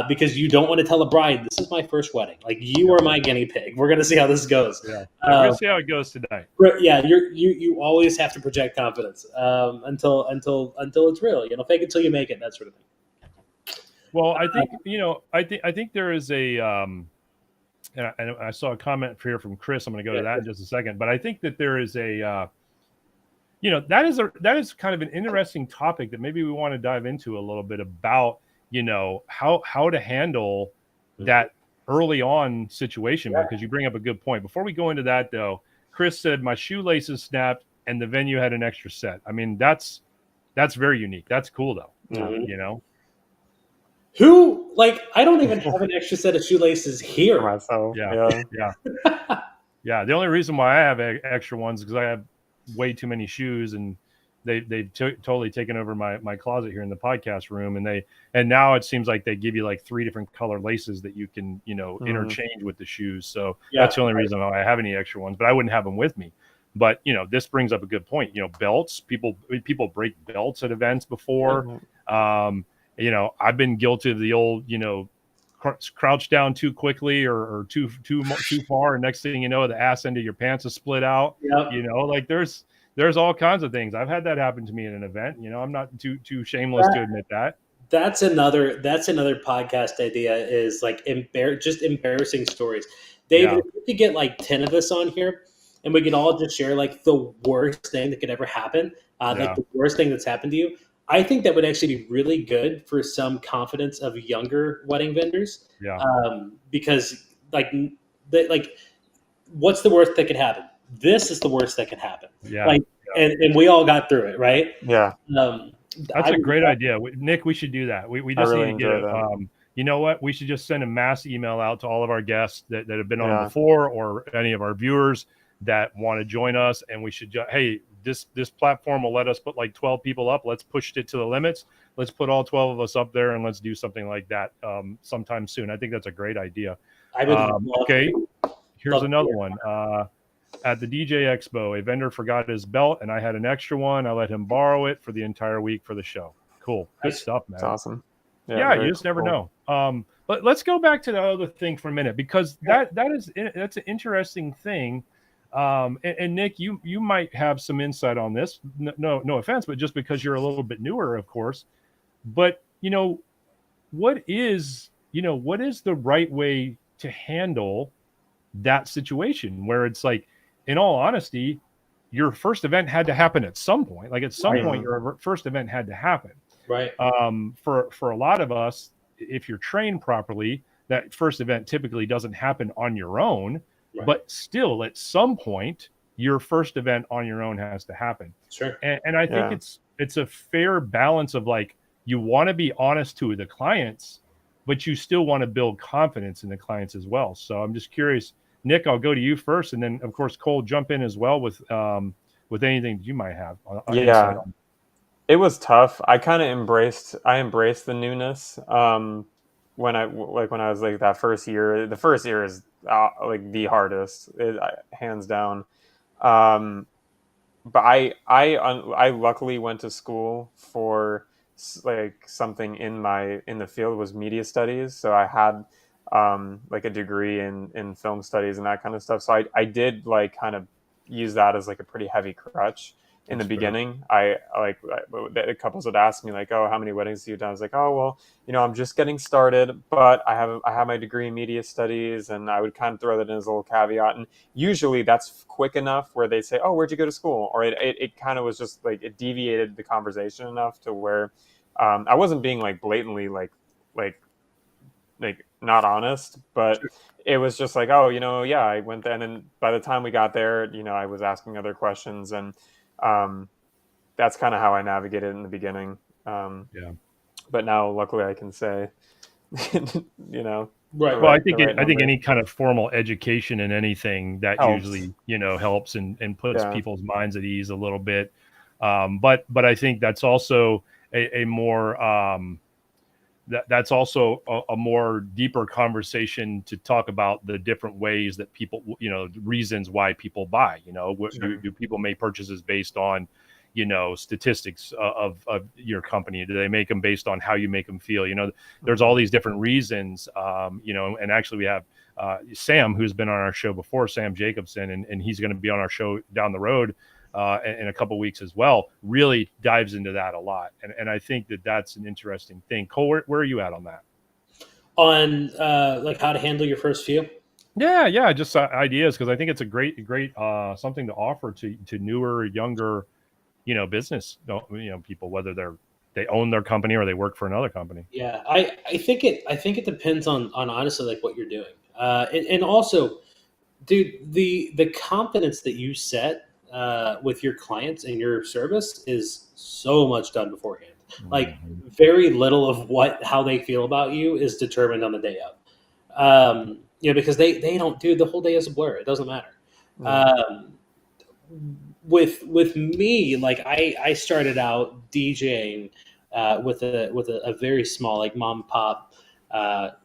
Because you don't want to tell a bride, this is my first wedding. Like, you are my guinea pig. We're going to see how this goes. Yeah. We're going to see how it goes today. Yeah, you always have to project confidence until it's real. Fake it till you make it, that sort of thing. Well, I think there is a and I saw a comment here from Chris. I'm going to go to that in just a second. But I think that there is a that is kind of an interesting topic that maybe we want to dive into a little bit about. How to handle that early on situation, because you bring up a good point. Before we go into that, though, Chris said my shoelaces snapped and the venue had an extra set. I mean, that's that's very unique. That's cool though. Mhm. You know, Who, like, I don't even have an extra set of shoelaces For here. myself. yeah, Yeah. yeah, yeah. The only reason why I have extra ones is because I have way too many shoes, and they've totally taken over my closet here in the podcast room, and now it seems like they give you like 3 different color laces that you can interchange with the shoes. So Yeah. that's the only reason why I have any extra ones, but I wouldn't have them with me. But this brings up a good point. Belts. People break belts at events before. I've been guilty of the old crouch down too quickly or too far, and next thing you know, the ass end of your pants is split out. Yep. Like there's all kinds of things. I've had that happen to me in an event. I'm not too shameless to admit that. That's another podcast idea, is like just embarrassing stories. David, if we could get like 10 of us on here, and we could all just share like the worst thing that could ever happen, like the worst thing that's happened to you. I think that would actually be really good for some confidence of younger wedding vendors. Yeah. Because what's the worst that could happen? This is the worst that could happen. Yeah. And we all got through it, right? Yeah. That's a great idea. Nick, we should do that. We just really need to get it. You know what? We should just send a mass email out to all of our guests that have been on before, or any of our viewers that want to join us. And we should hey, this platform will let us put like 12 people up. Let's push it to the limits. Let's put all 12 of us up there, and let's do something like that sometime soon. I think that's a great idea. Okay. Here's another one. At the DJ Expo, a vendor forgot his belt, and I had an extra one. I let him borrow it for the entire week for the show. Cool. Good stuff, man. That's awesome. Yeah, you just never know. But let's go back to the other thing for a minute, because that's an interesting thing. And Nick, you might have some insight on this. No offense, but just because you're a little bit newer, of course. But what is the right way to handle that situation where it's like, in all honesty, your first event had to happen at some point. Like at some point, your first event had to happen. Right. For a lot of us, if you're trained properly, that first event typically doesn't happen on your own. Right. But still, at some point, your first event on your own has to happen. Sure. And I think it's a fair balance of like, you want to be honest to the clients, but you still want to build confidence in the clients as well. So I'm just curious, Nick, I'll go to you first, and then of course Cole, jump in as well with anything you might have. It was tough. I kind of embraced the newness. When I was like that first year, the first year is like the hardest, hands down. But I luckily went to school for like something in the field was media studies. So I had like a degree in film studies and that kind of stuff. So I did like kind of use that as like a pretty heavy crutch in the beginning. Couples would ask me like, oh, how many weddings have you done? I was like, oh, well, I'm just getting started, but I have my degree in media studies, and I would kind of throw that in as a little caveat. And usually that's quick enough where they say, oh, where'd you go to school? Or it kind of was just like, it deviated the conversation enough to where I wasn't being like blatantly like not honest, but it was just like, oh, yeah, I went there. And then by the time we got there, I was asking other questions, and that's kind of how I navigated in the beginning. But now luckily I can say, right. Well, I think any kind of formal education in anything that helps. Usually, helps and puts people's minds at ease a little bit. But I think that's also a more that's also a more deeper conversation to talk about the different ways that people, reasons why people buy. Do people make purchases based on, statistics of your company? Do they make them based on how you make them feel? There's all these different reasons, and actually we have Sam, who's been on our show before, Sam Jacobson, and he's going to be on our show down the road in a couple weeks as well, really dives into that a lot. And I think that's an interesting thing. Cole, where are you at on that? On like how to handle your first few? Yeah, just ideas, because I think it's a great something to offer to newer, younger, business, people, whether they own their company or they work for another company. Yeah, I think it depends on honestly like what you're doing, and also, dude, the confidence that you set with your clients and your service is so much done beforehand. Like very little of how they feel about you is determined on the day of. Because they don't do the whole day as a blur. It doesn't matter. With me, like I started out DJing with a very small like mom and pop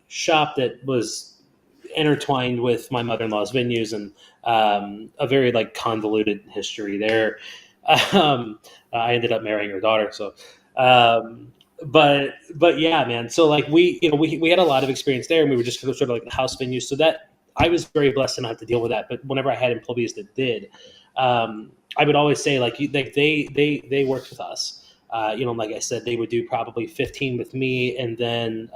shop that was intertwined with my mother-in-law's venues, and a very like convoluted history there. I ended up marrying her daughter, so but yeah, man. So like we had a lot of experience there, and we were just sort of like the house venues. So that I was very blessed to not have to deal with that. But whenever I had employees that did, I would always say like they worked with us. Like I said, they would do probably 15 with me, and then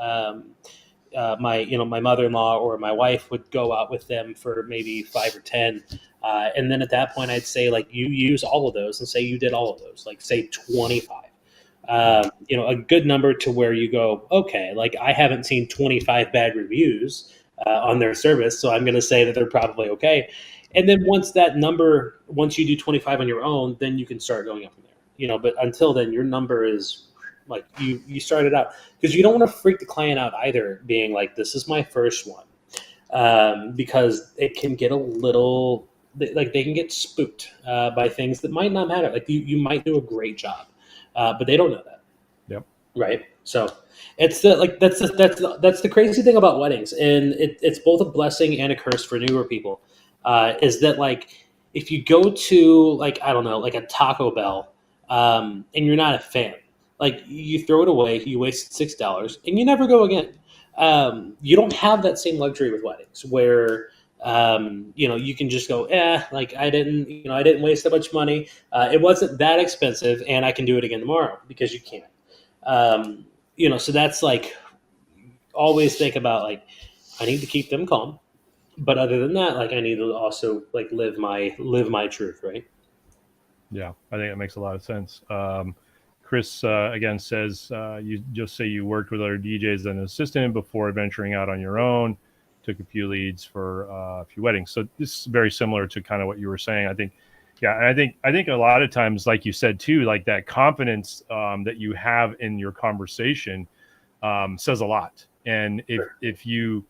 my mother-in-law or my wife would go out with them for maybe 5 or 10. And then at that point, I'd say like you use all of those, and say you did all of those, like say 25. A good number to where you go, okay, like I haven't seen 25 bad reviews on their service, so I'm going to say that they're probably okay. And then once you do 25 on your own, then you can start going up from there. But until then, your number is like you started out, because you don't want to freak the client out either, being like, this is my first one, because it can get a little like they can get spooked by things that might not matter. Like you might do a great job, but they don't know that. Yep. Right. So it's that's the crazy thing about weddings, and it's both a blessing and a curse for newer people. Is that like if you go to like I don't know, like a Taco Bell, and you're not a fan, like you throw it away, you wasted $6, and you never go again. You don't have that same luxury with weddings where you can just go, like I didn't waste that much money. It wasn't that expensive, and I can do it again tomorrow, because you can't. So that's like always think about like I need to keep them calm. But other than that, like I need to also like live my truth, right? Yeah, I think that makes a lot of sense. Chris again says you just say you worked with other DJs as an assistant before venturing out on your own. Took a few leads for a few weddings. So this is very similar to kind of what you were saying. I think, yeah, and I think a lot of times, like you said too, like that confidence that you have in your conversation says a lot. And if you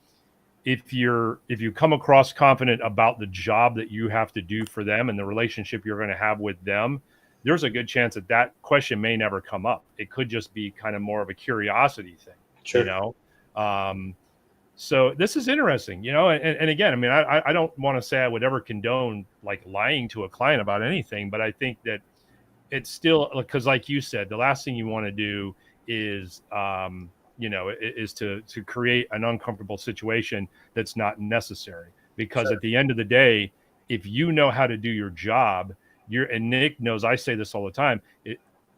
come across confident about the job that you have to do for them and the relationship you're going to have with them, there's a good chance that question may never come up. It could just be kind of more of a curiosity thing, Sure. So this is interesting, and again, I mean, I don't want to say I would ever condone like lying to a client about anything, but I think that it's still, because like you said, the last thing you want to do is, is to create an uncomfortable situation that's not necessary. Because at the end of the day, if you know how to do your job, and Nick knows, I say this all the time,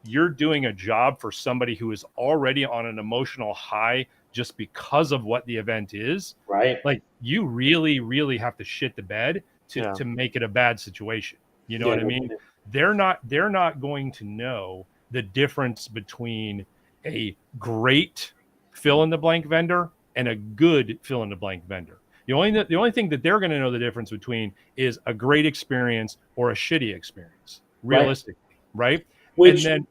you're doing a job for somebody who is already on an emotional high just because of what the event is. Right. Like you really, really have to shit the bed to make it a bad situation. You know what I mean? They're not going to know the difference between a great fill in the blank vendor and a good fill in the blank vendor. The only thing that they're going to know the difference between is a great experience or a shitty experience, realistically, right? And then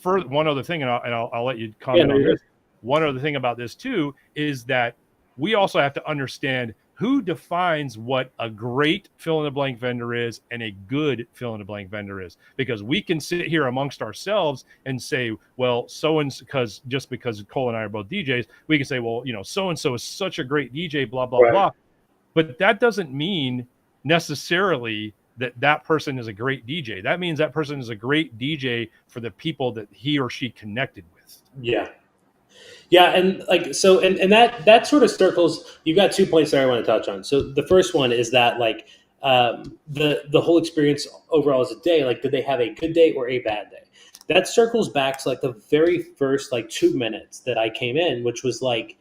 one other thing, and I'll let you comment on this. One other thing about this too is that we also have to understand who defines what a great fill in the blank vendor is and a good fill in the blank vendor is, because we can sit here amongst ourselves and say, well, because Cole and I are both DJs, we can say, well, so-and-so is such a great DJ, blah, blah, blah. But that doesn't mean necessarily that person is a great DJ. That means that person is a great DJ for the people that he or she connected with. Yeah. Yeah, and like so, and that sort of circles. You've got 2 points there I want to touch on. So the first one is that like the whole experience overall as a day. Like, did they have a good day or a bad day? That circles back to like the very first like 2 minutes that I came in, which was like,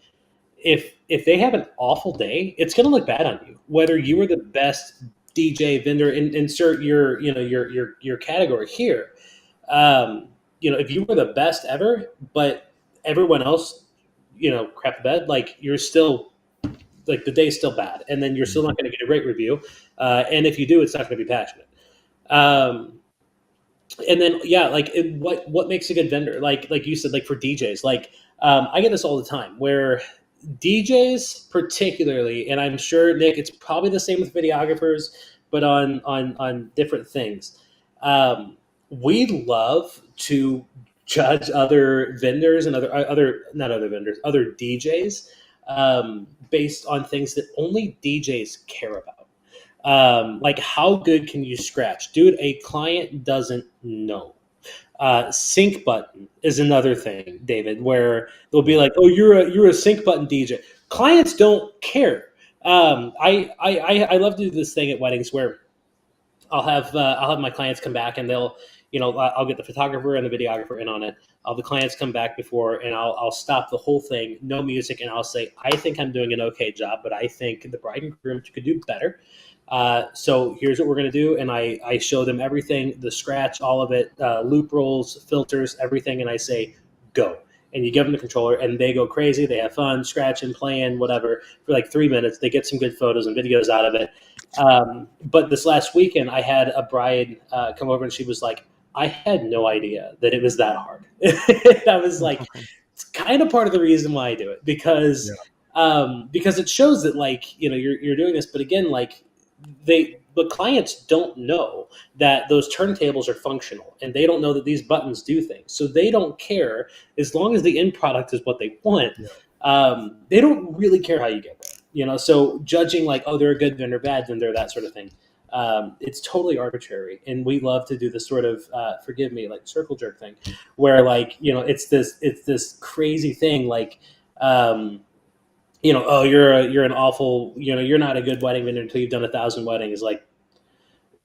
if they have an awful day, it's going to look bad on you. Whether you were the best DJ vendor, insert your your category here. If you were the best ever, but everyone else, crap the bed, like you're still like the day's still bad, and then you're still not going to get a great review. And if you do, it's not going to be passionate. And then like what makes a good vendor? Like you said, like for DJs, like I get this all the time where DJs particularly, and I'm sure Nick, it's probably the same with videographers, but on different things. We love to judge other vendors and other not other vendors, other DJs based on things that only DJs care about. Like how good can you scratch, dude? A client doesn't know. Sync button is another thing, David, where they'll be like, "Oh, you're a sync button DJ." Clients don't care. I love to do this thing at weddings where I'll have my clients come back and they'll, I'll get the photographer and the videographer in on it. I'll have the clients come back before and I'll stop the whole thing, no music, and I'll say, I think I'm doing an okay job, but I think the bride and groom could do better. So here's what we're going to do. And I show them everything, the scratch, all of it, loop rolls, filters, everything. And I say, go. And you give them the controller and they go crazy. They have fun, scratching, playing, whatever, for like 3 minutes. They get some good photos and videos out of it. But this last weekend, I had a bride come over and she was like, I had no idea that it was that hard. I was like, it's kind of part of the reason why I do it because it shows that like, you're doing this. But again, like but clients don't know that those turntables are functional and they don't know that these buttons do things. So they don't care as long as the end product is what they want. Yeah. They don't really care how you get there. So judging like, oh, they're a good vendor, bad vendor, that sort of thing. It's totally arbitrary. And we love to do this sort of, forgive me, like circle jerk thing where like, it's this crazy thing. Like, oh, you're an awful, you're not a good wedding vendor until you've done 1,000 weddings. Like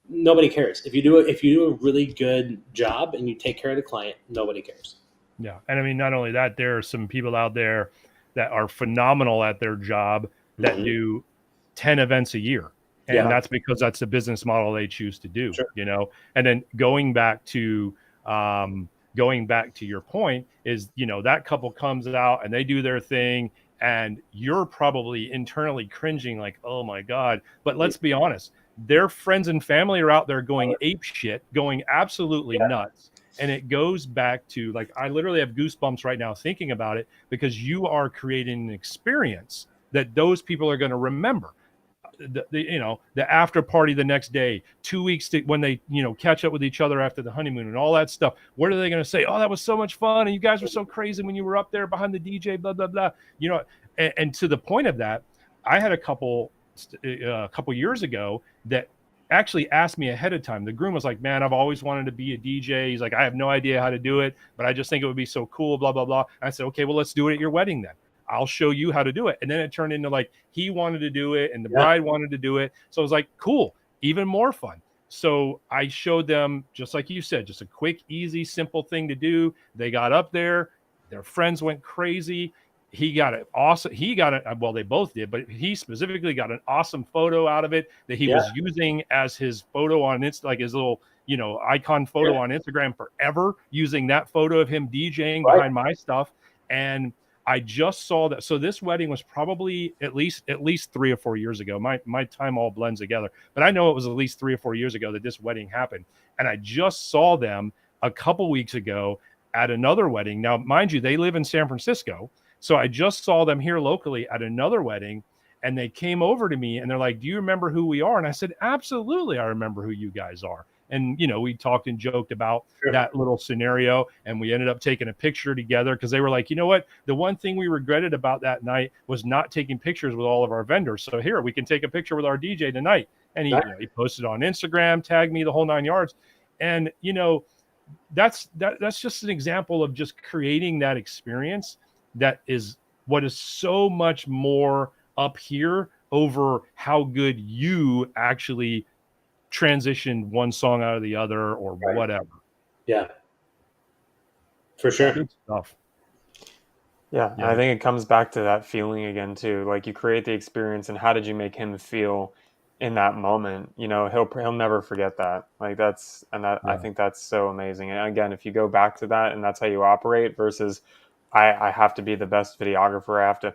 nobody cares. If you do a really good job and you take care of the client, nobody cares. Yeah. And I mean, not only that, there are some people out there that are phenomenal at their job that do 10 events a year. And that's because that's the business model they choose to do, and then going back to your point is, that couple comes out and they do their thing and you're probably internally cringing like, oh my God. But let's be honest, their friends and family are out there going ape shit, going absolutely nuts. And it goes back to like, I literally have goosebumps right now thinking about it because you are creating an experience that those people are going to remember. The after party the next day, 2 weeks when they, catch up with each other after the honeymoon and all that stuff. What are they going to say? Oh, that was so much fun. And you guys were so crazy when you were up there behind the DJ, blah, blah, blah. And to the point of that, I had a couple years ago that actually asked me ahead of time. The groom was like, man, I've always wanted to be a DJ. He's like, I have no idea how to do it, but I just think it would be so cool, blah, blah, blah. And I said, okay, well, let's do it at your wedding then. I'll show you how to do it. And then it turned into like, he wanted to do it and the bride wanted to do it. So I was like, cool, even more fun. So I showed them, just like you said, just a quick, easy, simple thing to do. They got up there. Their friends went crazy. He got it awesome. Well, they both did, but he specifically got an awesome photo out of it that he was using as his photo on Insta, like his little, icon photo on Instagram forever, using that photo of him DJing behind my stuff. And I just saw that. So this wedding was probably at least 3 or 4 years ago. My time all blends together, but I know it was at least 3 or 4 years ago that this wedding happened. And I just saw them a couple weeks ago at another wedding. Now, mind you, they live in San Francisco. So I just saw them here locally at another wedding, and they came over to me and they're like, do you remember who we are? And I said, absolutely. I remember who you guys are. And, we talked and joked about that little scenario, and we ended up taking a picture together because they were like, you know what? The one thing we regretted about that night was not taking pictures with all of our vendors. So here, we can take a picture with our DJ tonight. And he posted on Instagram, tagged me, the whole 9 yards. And, that's just an example of just creating that experience that is what is so much more up here over how good you actually transitioned one song out of the other or whatever. Yeah, for sure. Good stuff. Yeah, I think it comes back to that feeling again too. Like you create the experience, and how did you make him feel in that moment? He'll never forget that. Like I think that's so amazing. And again, if you go back to that and that's how you operate versus I have to be the best videographer, I have to,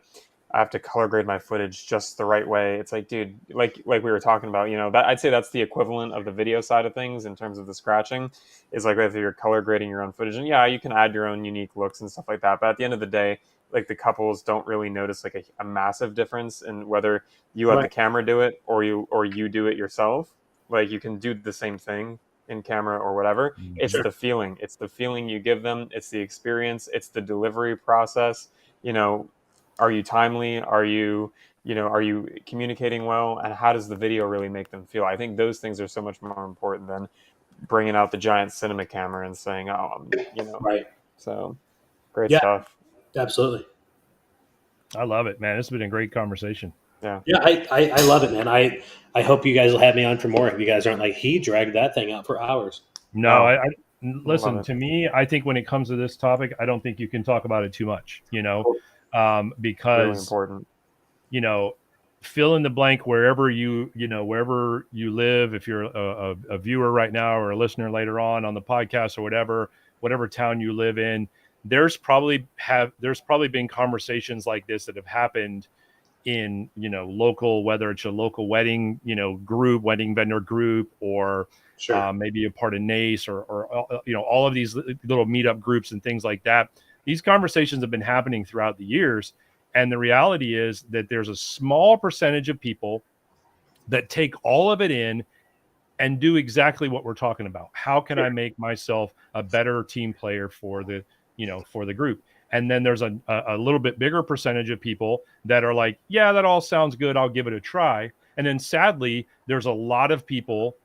I have to color grade my footage just the right way. It's like, dude, like we were talking about, that I'd say that's the equivalent of the video side of things in terms of the scratching, is like if you're color grading your own footage, and yeah, you can add your own unique looks and stuff like that. But at the end of the day, like the couples don't really notice like a massive difference in whether you have the camera do it or you do it yourself. Like you can do the same thing in camera or whatever. It's Sure. the feeling. It's the feeling you give them. It's the experience. It's the delivery process. Are you timely? Are you communicating well? And how does the video really make them feel? I think those things are so much more important than bringing out the giant cinema camera and saying, oh, Right. So great Yeah. stuff. Absolutely. I love it, man. It's been a great conversation. Yeah. Yeah, I love it, man. I hope you guys will have me on for more. If you guys aren't like, he dragged that thing out for hours. No, Oh, I listen to me. I think when it comes to this topic, I don't think you can talk about it too much, really because, important. fill in the blank wherever you live. If you're a viewer right now or a listener later on the podcast or whatever town you live in, there's probably been conversations like this that have happened in, local, whether it's a local wedding, group, wedding vendor group, or Sure. maybe a part of NACE or all of these little meetup groups and things like that. These conversations have been happening throughout the years. And the reality is that there's a small percentage of people that take all of it in and do exactly what we're talking about. How can I make myself a better team player for the group? And then there's a little bit bigger percentage of people that are like, yeah, that all sounds good, I'll give it a try. And then sadly, there's a lot of people,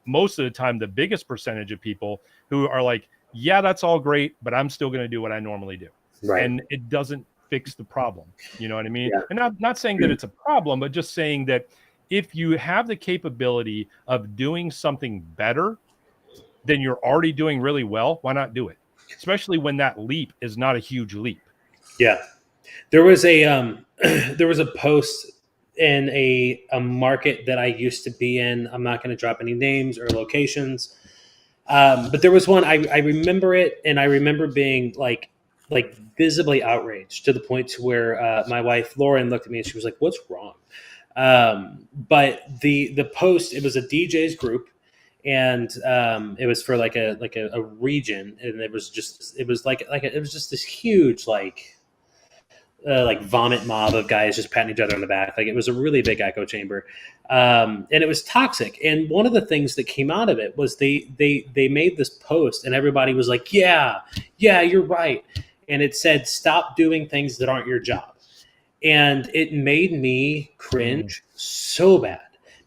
most of the time, the biggest percentage of people who are like, yeah, that's all great, but I'm still going to do what I normally do. Right. And it doesn't fix the problem. You know what I mean? Yeah. And not saying that it's a problem, but just saying that if you have the capability of doing something better than you're already doing really well, why not do it? Especially when that leap is not a huge leap. Yeah. There was a there was a post in a market that I used to be in. I'm not going to drop any names or locations. But there was one, I remember it, and I remember being like visibly outraged to the point to where my wife Lauren looked at me and she was like, "What's wrong?" But the post, it was a DJ's group, and it was for like a region, and it was just this huge like vomit mob of guys just patting each other on the back. Like it was a really big echo chamber. And it was toxic. And one of the things that came out of it was they made this post and everybody was like, yeah, you're right. And it said, stop doing things that aren't your job. And it made me cringe so bad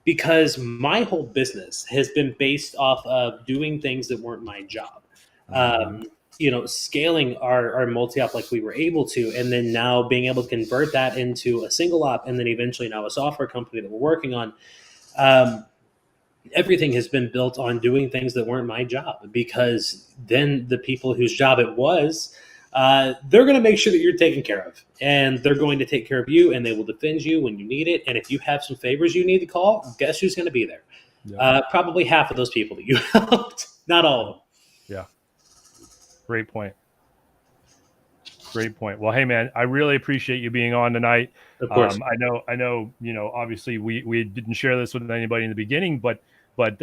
because my whole business has been based off of doing things that weren't my job. Scaling our multi-op like we were able to, and then now being able to convert that into a single op, and then eventually now a software company that we're working on. Everything has been built on doing things that weren't my job, because then the people whose job it was, they're going to make sure that you're taken care of, and they're going to take care of you, and they will defend you when you need it. And if you have some favors you need to call, guess who's going to be there? Yep. Probably half of those people that you helped, not all of them. Yeah. Great point. Well, hey man, I really appreciate you being on tonight. Of course. I know, obviously we didn't share this with anybody in the beginning, but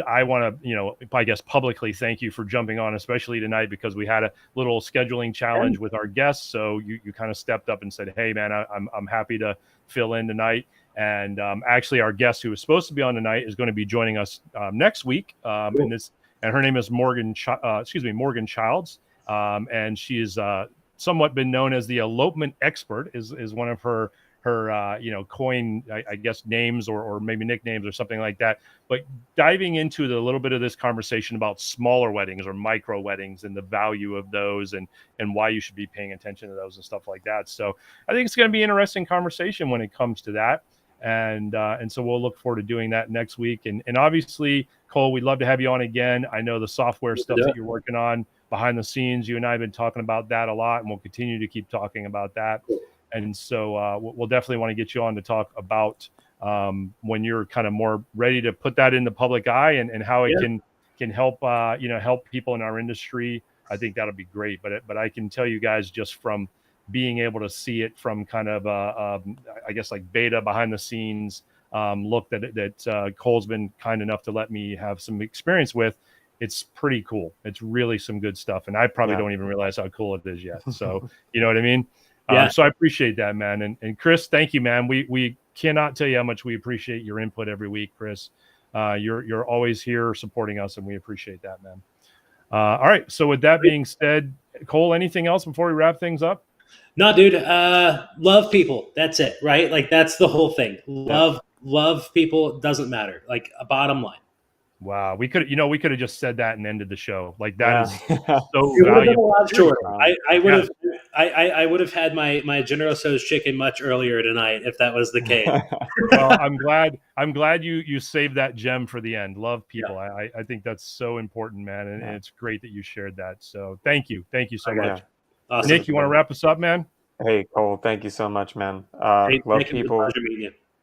I want to, I guess publicly thank you for jumping on, especially tonight, because we had a little scheduling challenge with our guests. So you kind of stepped up and said, hey man, I'm happy to fill in tonight. And actually our guest who was supposed to be on tonight is going to be joining us next week. And her name is Morgan Childs. And she is somewhat been known as the elopement expert, is one of her coin, I guess, names or maybe nicknames or something like that. But diving into a little bit of this conversation about smaller weddings or micro weddings and the value of those and why you should be paying attention to those and stuff like that. So I think it's going to be an interesting conversation when it comes to that. And so we'll look forward to doing that next week. And obviously, Cole, we'd love to have you on again. I know the software stuff that you're working on behind the scenes, you and I have been talking about that a lot, and we'll continue to keep talking about that. And so we'll definitely want to get you on to talk about when you're kind of more ready to put that in the public eye and how it can help, help people in our industry. I think that'll be great. But I can tell you guys, just from being able to see it from kind of I guess like beta behind the scenes look that Cole's been kind enough to let me have some experience with. It's pretty cool. It's really some good stuff, and I probably don't even realize how cool it is yet. So you know what I mean? Yeah. So I appreciate that, man. And Chris, thank you, man. We cannot tell you how much we appreciate your input every week, Chris. You're always here supporting us, and we appreciate that, man. All right. So with that being said, Cole, anything else before we wrap things up? No, dude. Love people. That's it, right? Like that's the whole thing. Love people. Doesn't matter. Like a bottom line. Wow, we could have just said that and ended the show. Like that is so It would have been a valuable. lot shorter. I would have had my General Tso's chicken much earlier tonight if that was the case. Well, I'm glad you saved that gem for the end. Love people. Yeah. I think that's so important, man, and it's great that you shared that. So thank you so much. Awesome. Nick, you want to wrap us up, man? Hey, Cole, thank you so much, man. Hey, love people.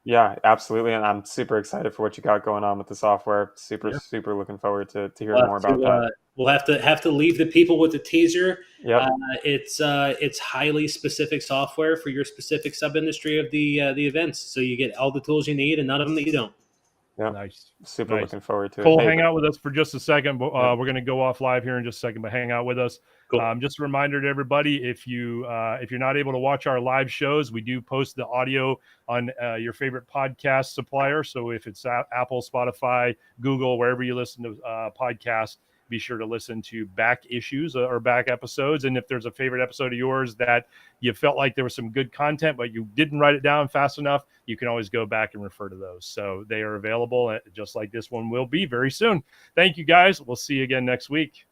Yeah, absolutely. And I'm super excited for what you got going on with the software. Super looking forward to hearing more about that. We'll have to leave the people with the teaser. Yep. It's highly specific software for your specific sub industry of the events. So you get all the tools you need and none of them that you don't. Yeah. Nice. Super looking forward to it. Cole, hang out with us for just a second. We're going to go off live here in just a second, but hang out with us. Cool. Just a reminder to everybody, if you're not able to watch our live shows, we do post the audio on your favorite podcast supplier. So if it's Apple, Spotify, Google, wherever you listen to podcasts, be sure to listen to back issues or back episodes. And if there's a favorite episode of yours that you felt like there was some good content, but you didn't write it down fast enough, you can always go back and refer to those. So they are available just like this one will be very soon. Thank you, guys. We'll see you again next week.